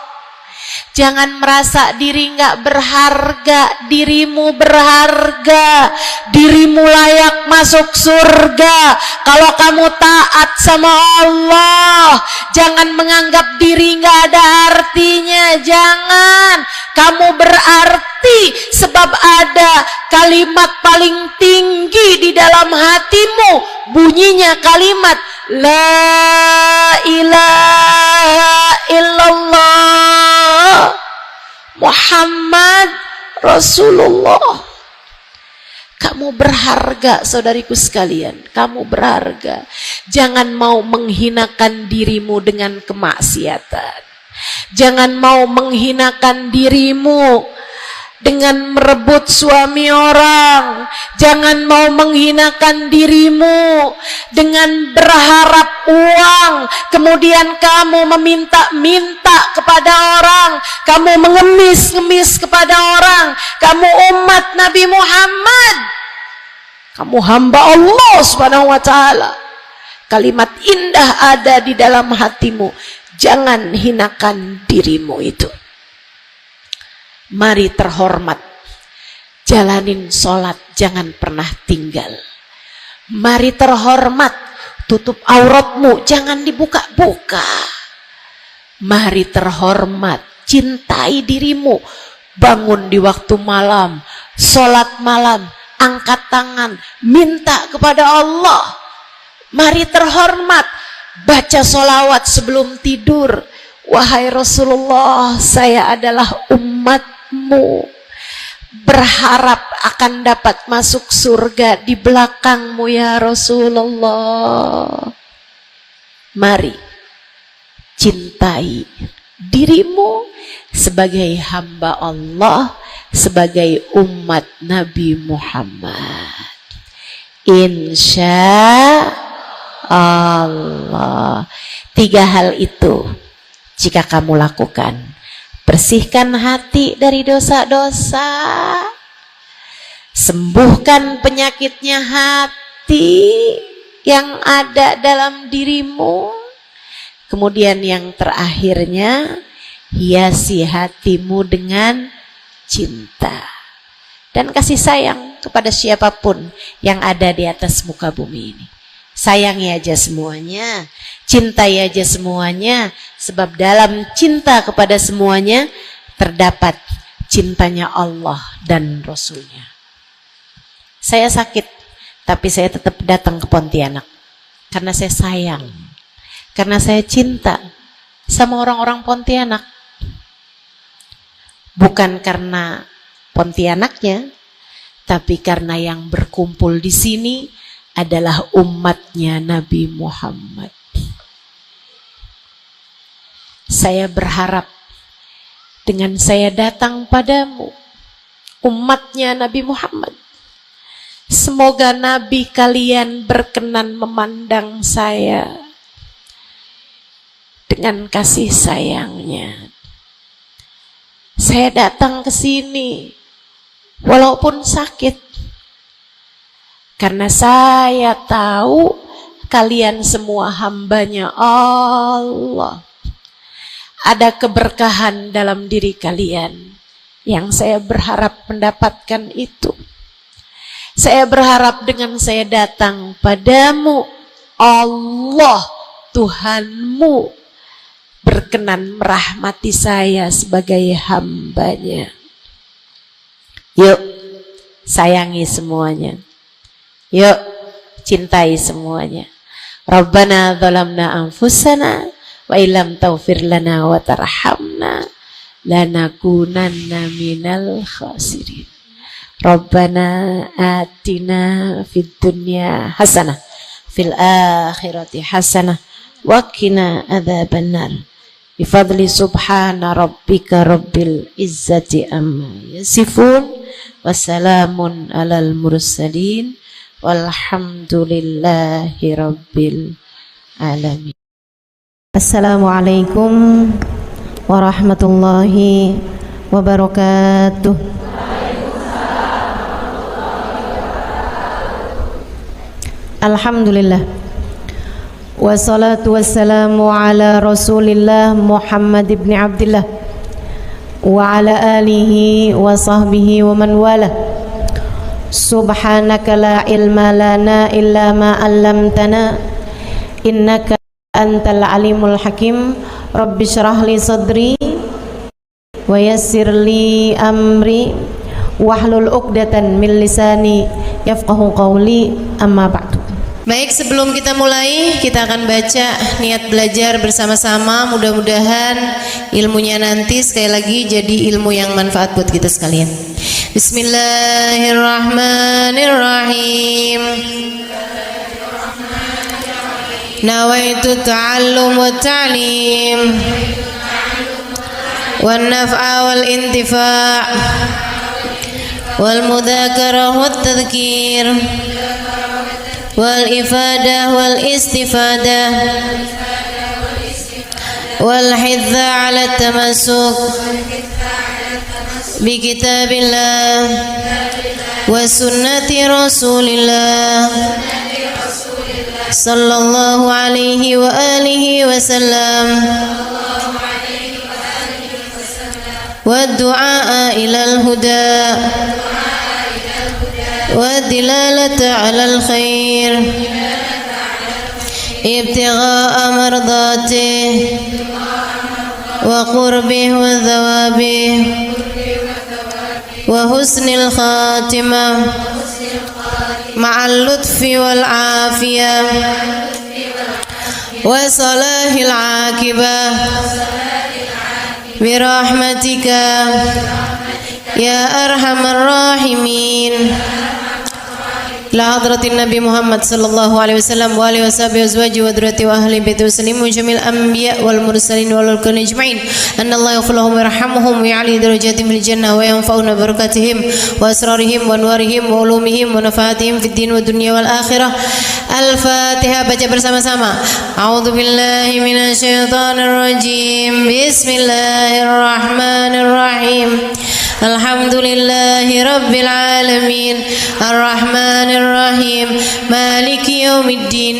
Jangan merasa diri nggak berharga. Dirimu berharga. Dirimu layak masuk surga kalau kamu taat sama Allah. Jangan menganggap diri nggak ada artinya. Jangan. Kamu berarti sebab ada kalimat paling tinggi di dalam hatimu. Bunyinya kalimat La ilaha illallah Muhammad Rasulullah. Kamu berharga, saudariku sekalian. Kamu berharga. Jangan mau menghinakan dirimu dengan kemaksiatan. Jangan mau menghinakan dirimu dengan merebut suami orang. Jangan mau menghinakan dirimu dengan berharap uang, kemudian kamu meminta-minta kepada orang, kamu mengemis-ngemis kepada orang. Kamu umat Nabi Muhammad, kamu hamba Allah Subhanahu wa ta'ala. Kalimat indah ada di dalam hatimu. Jangan hinakan dirimu itu. Mari terhormat, jalanin sholat, jangan pernah tinggal. Mari terhormat, tutup auratmu, jangan dibuka-buka. Mari terhormat, cintai dirimu, bangun di waktu malam, sholat malam, angkat tangan, minta kepada Allah. Mari terhormat, baca sholawat sebelum tidur. Wahai Rasulullah, saya adalah umatmu, berharap akan dapat masuk surga di belakangmu ya Rasulullah. Mari cintai dirimu sebagai hamba Allah, sebagai umat Nabi Muhammad. Insya Allah. 3 hal itu jika kamu lakukan, bersihkan hati dari dosa-dosa, sembuhkan penyakitnya hati yang ada dalam dirimu. Kemudian yang terakhirnya, hiasi hatimu dengan cinta dan kasih sayang kepada siapapun yang ada di atas muka bumi ini. Sayangi aja semuanya, cintai aja semuanya, sebab dalam cinta kepada semuanya terdapat cintanya Allah dan Rasulnya. Saya sakit, tapi saya tetap datang ke Pontianak karena saya sayang, karena saya cinta sama orang-orang Pontianak. Bukan karena Pontianaknya, tapi karena yang berkumpul di sini adalah umatnya Nabi Muhammad. Saya berharap dengan saya datang padamu, umatnya Nabi Muhammad, semoga Nabi kalian berkenan memandang saya dengan kasih sayangnya. Saya datang ke sini walaupun sakit, karena saya tahu kalian semua hambanya Allah. Ada keberkahan dalam diri kalian yang saya berharap mendapatkan itu. Saya berharap dengan saya datang padamu, Allah Tuhanmu berkenan merahmati saya sebagai hambanya. Yuk, sayangi semuanya. Yuk, cintai semuanya. Rabbana zalamna anfusana wa illam taghfir lana wa tarhamna lanakunanna minal khasirin. Rabbana atina fid dunya hasanah fil akhirati hasanah wa qina adzabannar. Bifadli subhana rabbika rabbil izzati amma yasifun wassalamun alal mursalin walhamdulillahi rabbil alamin. Assalamualaikum warahmatullahi wabarakatuh. Alhamdulillah, wassalatu wassalamu ala Rasulillah Muhammad ibn Abdillah wa ala alihi wa sahbihi wa man wala. Subhanaka la ilma lana illa ma 'allamtana innaka antal alimul hakim. Rabbi syrah li sadri wa yassir li amri wahlul 'uqdatan min lisani yafqahu qawli, amma ba'du. Baik, sebelum kita mulai, kita akan baca niat belajar bersama-sama. Mudah-mudahan ilmunya nanti sekali lagi jadi ilmu yang manfaat buat kita sekalian. Bismillahirrahmanirrahim. Nawaitu ta'allum wa ta'lim wan naf'a wal intifa' wal mudzakarah wat tadhkir wal ifadah wal istifadah wal hidza ala tamassuk bi kitabillah wa sunnati rasulillah sallallahu alaihi wa alihi wasallam wa du'a ilal huda والدلالة على الخير ابتغاء مرضاته وقربه وثوابه وحسن الخاتمة مع اللطف والعافية وصلاح العاقبة برحمتك يا أرحم الراحمين. La hadratin Nabi Muhammad sallallahu alaihi wasallam wa alihi washabihi azwaji wa dzurriyyati wa ahli baiti wasallim wa jamil anbiya wal mursalin wal ulul ajma'in. Anna Allah yaghfir lahum wa yarhamhum wa ya'li darajatihim fil jannah wa yanfa'una barakatihim wa asrarihim wa anwarihim wa ulumihim wa nafaatihim fid din wa dunya wal akhirah. Al-Fatihah, baca bersama-sama. A'udzu billahi minasy syaithanir rajim. Bismillahirrahmanirrahim. Alhamdulillahi Rabbil Alamin Ar-Rahmanir Rahim Maliki Yawmiddin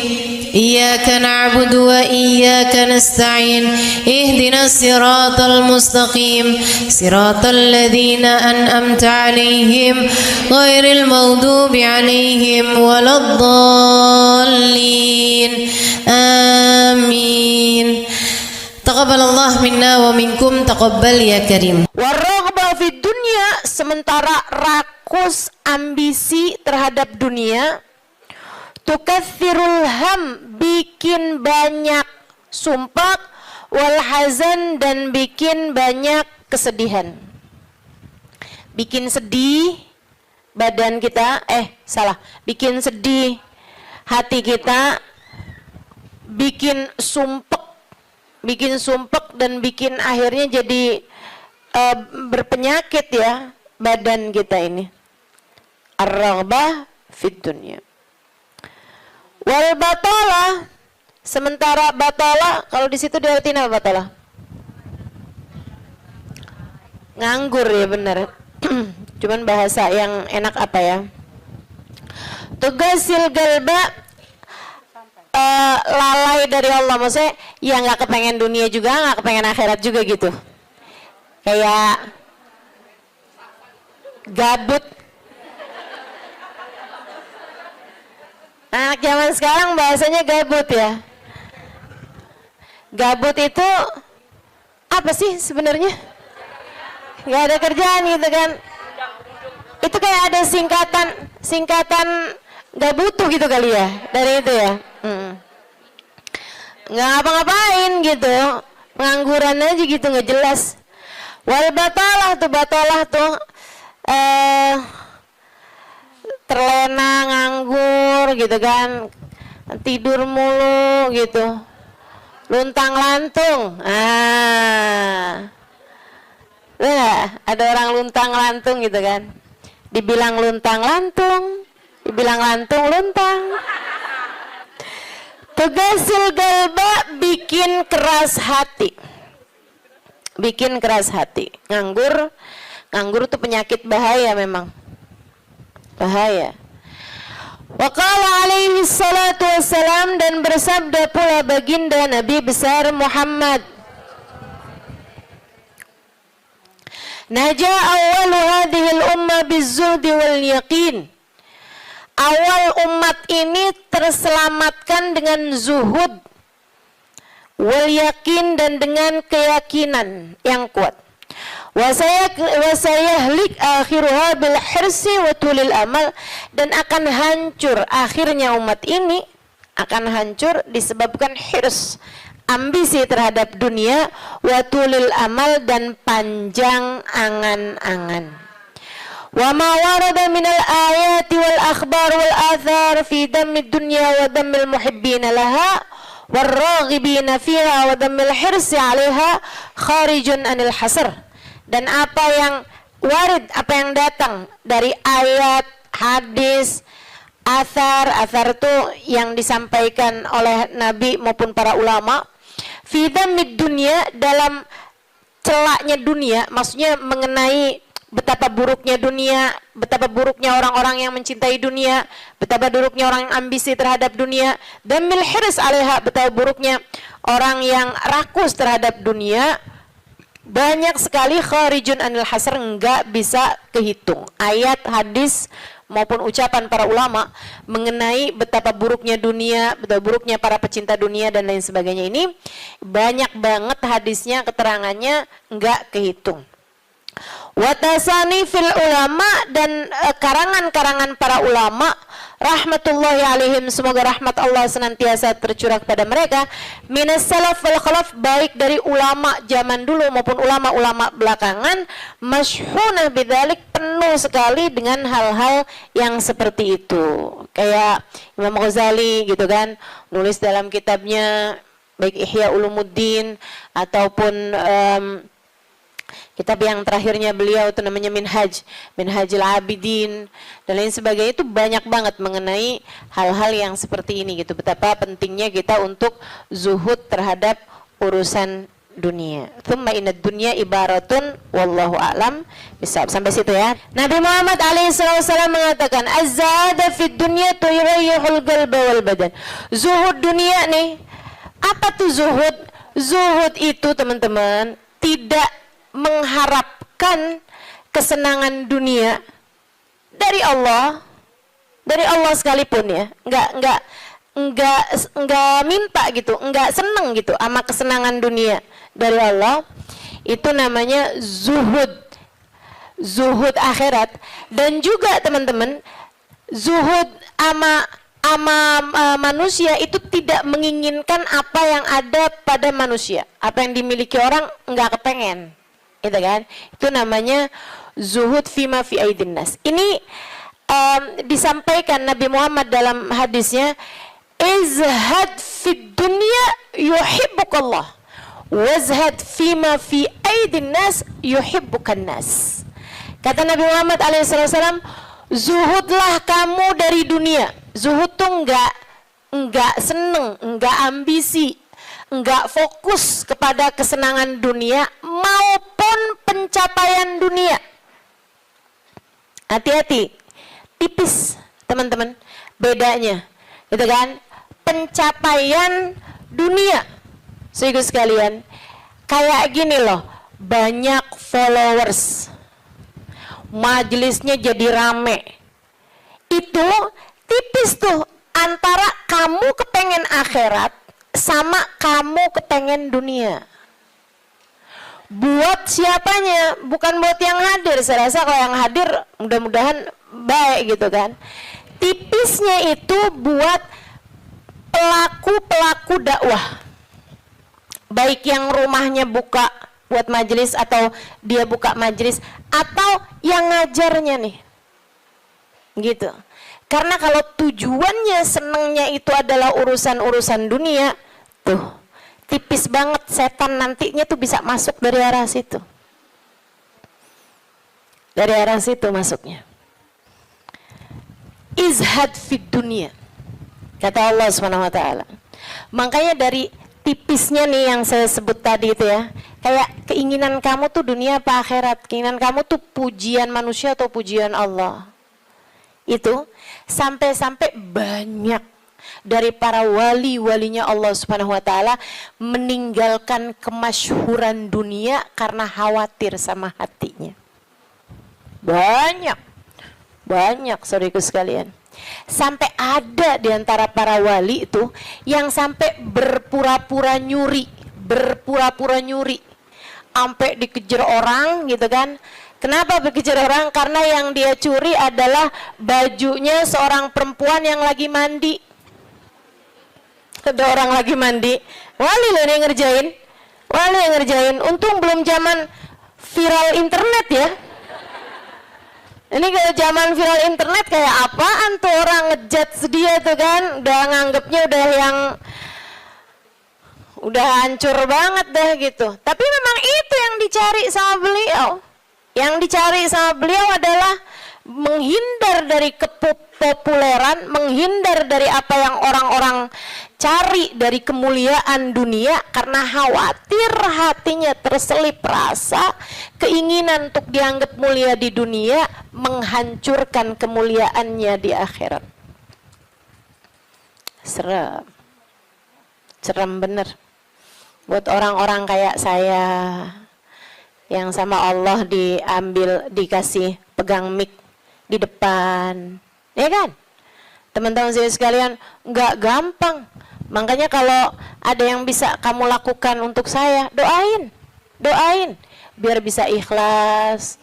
Iyyaka na'budu wa iyyaka nasta'in Ihdinas siratal mustaqim Siratal ladzina an'amta 'alaihim ghairil maghdubi 'alaihim waladdallin. Amin. Taqabbalallah minna wa minkum taqabbal ya karim. Warraghbah fid dunya, sementara rakus ambisi terhadap dunia, tukathirul ham, bikin banyak sumpah, wal hazan, dan bikin banyak kesedihan. Bikin sedih badan kita, bikin sedih hati kita, bikin sumpek dan bikin akhirnya jadi berpenyakit ya badan kita ini. Ar-raghbah fid dunya. Wal batalah, sementara batalah, kalau di situ diartiin apa batalah? Nganggur ya, benar. Cuman bahasa yang enak apa ya? Tugasil galba, lalai dari Allah, maksudnya ya nggak kepengen dunia juga, nggak kepengen akhirat juga gitu. Kayak gabut. Anak zaman sekarang bahasanya gabut ya. Gabut itu apa sih sebenarnya? Gak ada kerjaan gitu kan. Itu kayak ada singkatan gak butuh gitu kali ya, dari itu ya. Gak ngapa-ngapain gitu, pengangguran aja gitu, gak jelas. Wal batalah tuh terlena, nganggur gitu kan, tidur mulu gitu, luntang lantung. Ada orang luntang lantung gitu kan, dibilang luntang lantung, dibilang lantung luntang. Tugasil galba, bikin keras hati, bikin keras hati. Nganggur tuh penyakit bahaya, memang bahaya. Wa qala alaihi salatu wassalam, dan bersabda pula baginda Nabi besar Muhammad, naja awwalu hadhil umma bizzuhdi wal yaqin. Awal umat ini terselamatkan dengan zuhud, wal yakin, dan dengan keyakinan yang kuat. Wasayahlik akhiruha bil hirsi wa tulil amal, dan akan hancur akhirnya umat ini, akan hancur disebabkan hirs, ambisi terhadap dunia, wa tulil amal, dan panjang angan-angan. Wa ma warada minal ayati wal akhbar wal athar fi dammid dunya wa dammil muhibbina laha warraghibina fiha wa dammil hirsi 'alaiha kharijun anil hasr. Dan apa yang warid, apa yang datang dari ayat, hadis, athar itu yang disampaikan oleh Nabi maupun para ulama, fi dammid dunya, dalam celaknya dunia, maksudnya mengenai betapa buruknya dunia, betapa buruknya orang-orang yang mencintai dunia, betapa buruknya orang yang ambisi terhadap dunia, dan mil hirs 'alaiha, betapa buruknya orang yang rakus terhadap dunia. Banyak sekali kharijun anil hasr, enggak bisa kehitung. Ayat, hadis maupun ucapan para ulama mengenai betapa buruknya dunia, betapa buruknya para pecinta dunia dan lain sebagainya, ini banyak banget hadisnya, keterangannya enggak kehitung. Watasani fil ulama, dan karangan-karangan para ulama rahmatullahi alaihim, semoga rahmat Allah senantiasa tercurah pada mereka, minas salaf wal khalaf, baik dari ulama zaman dulu maupun ulama-ulama belakangan, masyhunah bidzalik, penuh sekali dengan hal-hal yang seperti itu. Kayak Imam Ghazali gitu kan, nulis dalam kitabnya baik Ihya Ulumuddin ataupun kitab yang terakhirnya beliau itu namanya Minhajul Abidin dan lain sebagainya, itu banyak banget mengenai hal-hal yang seperti ini gitu. Betapa pentingnya kita untuk zuhud terhadap urusan dunia. Tsumma inad dunya ibaratun wallahu a'lam bisawab. Sampai situ ya. Nabi Muhammad alaihissalam mengatakan, az-zahada fid dunya turayyihul qalba wal badan. Zuhud dunia nih. Apa tuh zuhud? Zuhud itu teman-teman tidak mengharapkan kesenangan dunia dari Allah sekalipun ya, enggak minta gitu, enggak seneng gitu sama kesenangan dunia dari Allah. Itu namanya zuhud akhirat. Dan juga teman-teman, zuhud ama manusia itu tidak menginginkan apa yang ada pada manusia, apa yang dimiliki orang enggak kepengen, gitu kan? Itu namanya zuhud fima fi aidin nas. Ini disampaikan Nabi Muhammad dalam hadisnya, izhad fid dunya yuhibbukallah wazhad fima fi aidin nas yuhibbukan nas. Kata Nabi Muhammad alaihissalam, zuhudlah kamu dari dunia. Zuhud tuh enggak seneng, enggak ambisi, enggak fokus kepada kesenangan dunia maupun pencapaian dunia. Hati-hati, tipis teman-teman bedanya, gitu kan? Pencapaian dunia, saudara sekalian, kayak gini loh, banyak followers, majelisnya jadi rame, itu tipis tuh antara kamu kepengen akhirat sama kamu kepengen dunia. Buat siapanya? Bukan buat yang hadir. Saya rasa kalau yang hadir mudah-mudahan baik gitu kan. Tipisnya itu buat pelaku-pelaku dakwah, baik yang rumahnya buka buat majelis atau dia buka majelis, atau yang ngajarnya nih, gitu. Karena kalau tujuannya senengnya itu adalah urusan-urusan dunia, tuh tipis banget, setan nantinya tuh bisa masuk dari arah situ. Dari arah situ masuknya. Izhad fid dunia, kata Allah Subhanahu wa taala. Makanya dari tipisnya nih yang saya sebut tadi itu ya, kayak keinginan kamu tuh dunia apa akhirat, keinginan kamu tuh pujian manusia atau pujian Allah. Itu sampai-sampai banyak dari para wali-walinya Allah Subhanahu wa taala meninggalkan kemasyhuran dunia karena khawatir sama hatinya. Banyak saudaraku sekalian. Sampai ada di antara para wali itu yang sampai berpura-pura nyuri, sampai dikejar orang gitu kan. Kenapa dikejar orang? Karena yang dia curi adalah bajunya seorang perempuan yang lagi mandi. Ada orang lagi mandi, wali loh yang ngerjain, untung belum zaman viral internet ya. Ini kalau zaman viral internet kayak apaan tuh, orang ngejudge dia tuh kan, udah nganggepnya udah hancur banget dah gitu. Tapi memang itu yang dicari sama beliau. Yang dicari sama beliau adalah menghindar dari kepopuleran, menghindar dari apa yang orang-orang cari dari kemuliaan dunia, karena khawatir hatinya terselip rasa keinginan untuk dianggap mulia di dunia, menghancurkan kemuliaannya di akhirat. Serem bener buat orang-orang kayak saya yang sama Allah dikasih pegang mic di depan, ya kan? Teman-teman saya sekalian, nggak gampang. Makanya kalau ada yang bisa kamu lakukan untuk saya, doain biar bisa ikhlas,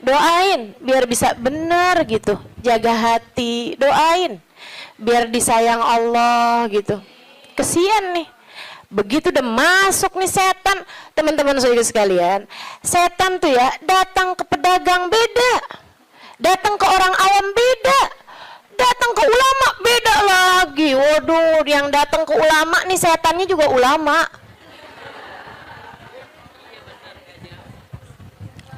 doain biar bisa benar gitu, jaga hati, doain biar disayang Allah gitu. Kesian nih, begitu udah masuk nih setan, teman-teman saya sekalian, setan tuh ya datang ke pedagang beda, datang ke orang awam beda, datang ke ulama beda lagi. Waduh, yang datang ke ulama nih setannya juga ulama.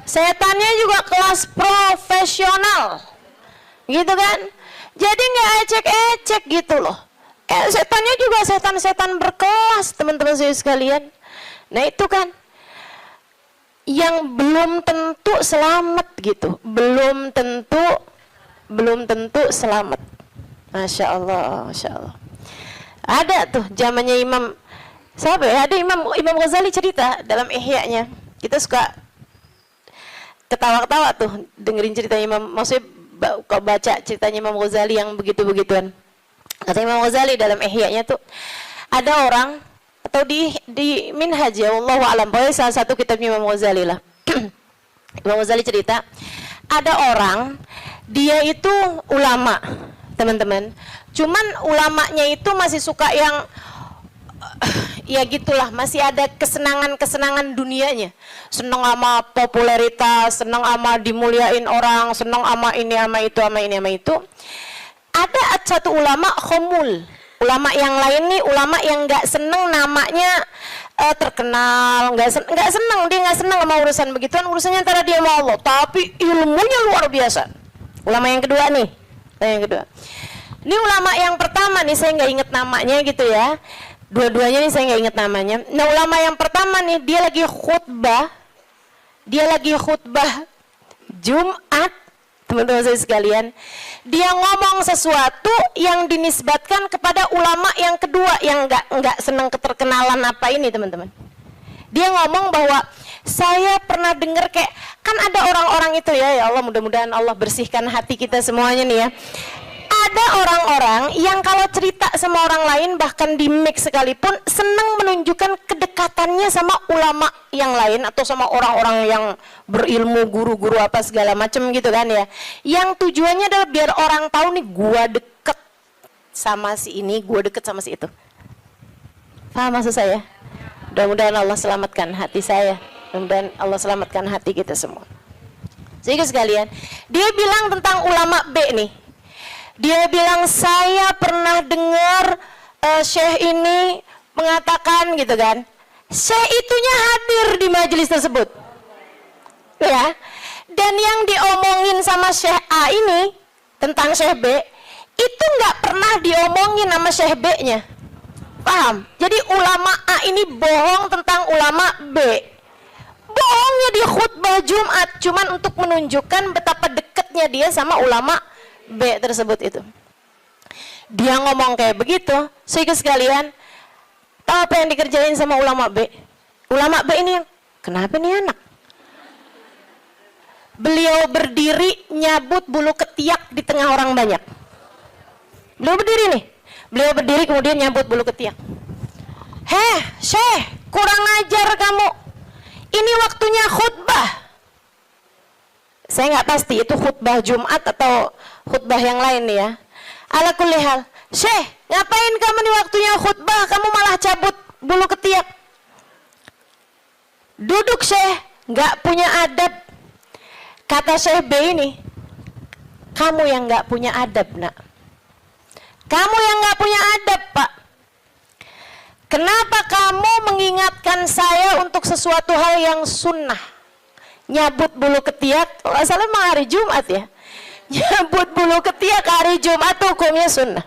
Setannya juga kelas profesional, gitu kan? Jadi nggak ecek-ecek gitu loh. Setannya juga setan-setan berkelas, teman-teman saya sekalian. Nah itu kan yang belum tentu selamat gitu, belum tentu selamat. Masya Allah, Masya Allah. Ada tuh zamannya Imam, siapa ya? Ada Imam Ghazali cerita dalam Ihya-nya. Kita suka ketawa-ketawa tuh dengerin cerita Imam, maksudnya kalau baca ceritanya Imam Ghazali yang begitu-begituan. Kata Imam Ghazali dalam Ihya-nya tuh, ada orang atau di Minhaj ya, wallahu a'lam, pokoknya salah satu kitabnya Imam Ghazali lah. Imam Ghazali cerita, ada orang, dia itu ulama, teman-teman. Cuman ulamanya itu masih suka yang ya gitulah, masih ada kesenangan-kesenangan dunianya. Senang sama popularitas, senang sama dimuliain orang, senang sama ini sama itu sama ini sama itu. Ada satu ulama khomul. Ulama yang lain nih, ulama yang nggak seneng namanya terkenal, nggak seneng, dia nggak seneng sama urusan begituan, urusannya antara dia sama Allah, tapi ilmunya luar biasa. Ulama yang kedua nih, yang kedua. Ini ulama yang pertama nih, saya nggak inget namanya gitu ya. Dua-duanya nih saya nggak inget namanya. Nah, ulama yang pertama nih, dia lagi khutbah Jumat, teman-teman saya sekalian. Dia ngomong sesuatu yang dinisbatkan kepada ulama yang kedua yang nggak senang keterkenalan apa ini, teman-teman. Dia ngomong bahwa saya pernah dengar kayak, kan ada orang-orang itu ya Allah, mudah-mudahan Allah bersihkan hati kita semuanya nih ya. Ada orang-orang yang kalau cerita sama orang lain, bahkan di mix sekalipun, senang menunjukkan kedekatannya sama ulama yang lain atau sama orang-orang yang berilmu, guru-guru apa segala macam gitu kan ya. Yang tujuannya adalah biar orang tahu nih, gua deket sama si ini, gua deket sama si itu. Paham maksud saya? Mudah-mudahan Allah selamatkan hati saya. Mudah-mudahan Allah selamatkan hati kita semua. Sehingga sekalian, dia bilang tentang ulama B nih. Dia bilang, saya pernah dengar Syekh ini mengatakan gitu kan. Syekh itunya hadir di majelis tersebut. Ya. Dan yang diomongin sama Syekh A ini tentang Syekh B, itu nggak pernah diomongin sama Syekh B-nya. Paham? Jadi ulama A ini bohong tentang ulama B. Bohongnya di khutbah Jumat cuman untuk menunjukkan betapa dekatnya dia sama ulama B tersebut itu. Dia ngomong kayak begitu, sehingga sekalian, tahu apa yang dikerjain sama ulama B? Ulama B ini, kenapa nih anak? Beliau berdiri nyabut bulu ketiak di tengah orang banyak. Beliau berdiri nih, beliau berdiri kemudian nyabut bulu ketiak. Heh, Syekh, kurang ajar kamu. Ini waktunya khutbah. Saya nggak pasti itu khutbah Jumat atau khutbah yang lain nih ya. Ala kulli hal, Syekh, ngapain kamu di waktunya khutbah, kamu malah cabut bulu ketiak? Duduk Syekh, nggak punya adab. Kata Syekh B ini, kamu yang nggak punya adab nak. Kamu yang nggak punya adab Pak. Kenapa kamu mengingatkan saya untuk sesuatu hal yang sunnah? Nyabut bulu ketiak, kalau salah emang hari Jumat ya. Nyabut bulu ketiak hari Jumat hukumnya sunnah.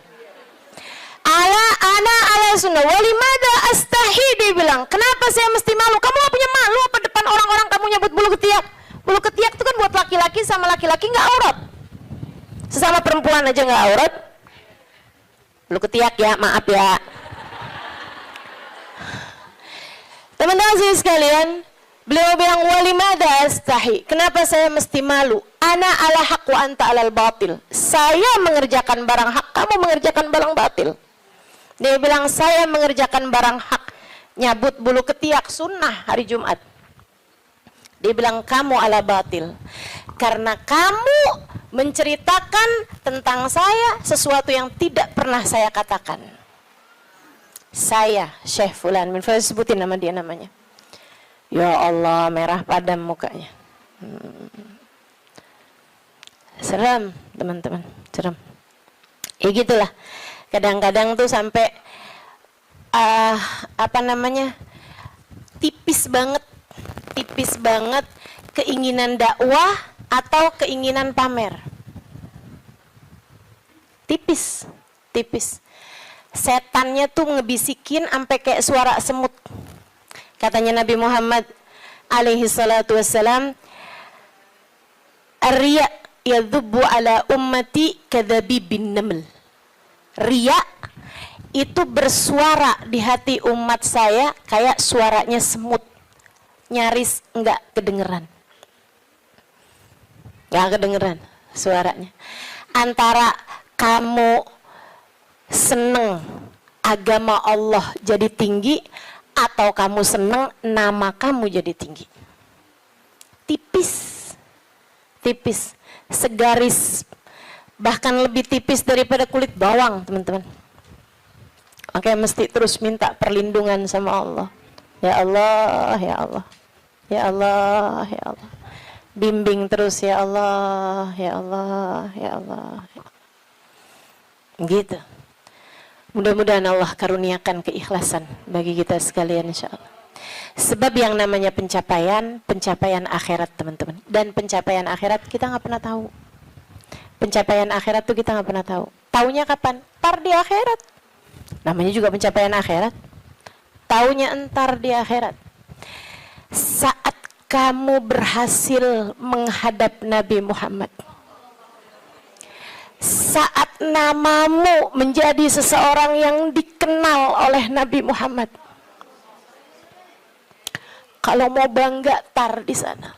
Ala sunnah. Walimada astahi, dia bilang. Kenapa saya mesti malu? Kamu gak punya malu apa depan orang-orang kamu nyabut bulu ketiak? Bulu ketiak itu kan buat laki-laki, sama laki-laki nggak aurat. Sesama perempuan aja nggak aurat. Bulu ketiak ya, maaf ya. Teman-teman sekalian, beliau bilang walimada astahi. Kenapa saya mesti malu? Ana ala haq wa anta alal batil. Saya mengerjakan barang hak, kamu mengerjakan barang batil. Dia bilang saya mengerjakan barang hak, nyabut bulu ketiak sunnah hari Jumat. Dia bilang kamu ala batil. Karena kamu menceritakan tentang saya sesuatu yang tidak pernah saya katakan. Saya Syekh Fulan, sebutin nama dia namanya. Ya Allah, merah padam mukanya. Seram, teman-teman, seram. Ya gitulah. Kadang-kadang tuh sampai tipis banget keinginan dakwah atau keinginan pamer. Tipis. Setannya tuh ngebisikin sampai kayak suara semut. Katanya Nabi Muhammad, alaihi salatu wassalam, "Ar-riya yadhubbu ala ummati kadhabibin naml." Riya itu bersuara di hati umat saya kayak suaranya semut, nyaris enggak kedengeran. Enggak kedengeran suaranya. Antara kamu seneng agama Allah jadi tinggi atau kamu seneng nama kamu jadi tinggi. Tipis, segaris, bahkan lebih tipis daripada kulit bawang, teman-teman. Oke, mesti terus minta perlindungan sama Allah. Ya Allah, ya Allah, ya Allah, ya Allah. Bimbing terus ya Allah, ya Allah, ya Allah. Gitu. Mudah-mudahan Allah karuniakan keikhlasan bagi kita sekalian, insyaallah. Sebab yang namanya pencapaian akhirat, teman-teman. Dan pencapaian akhirat kita nggak pernah tahu. Pencapaian akhirat tuh kita nggak pernah tahu. Taunya kapan? Ntar di akhirat. Namanya juga pencapaian akhirat. Taunya entar di akhirat. Saat kamu berhasil menghadap Nabi Muhammad. Saat namamu menjadi seseorang yang dikenal oleh Nabi Muhammad. Kalau mau bangga, tar di sana.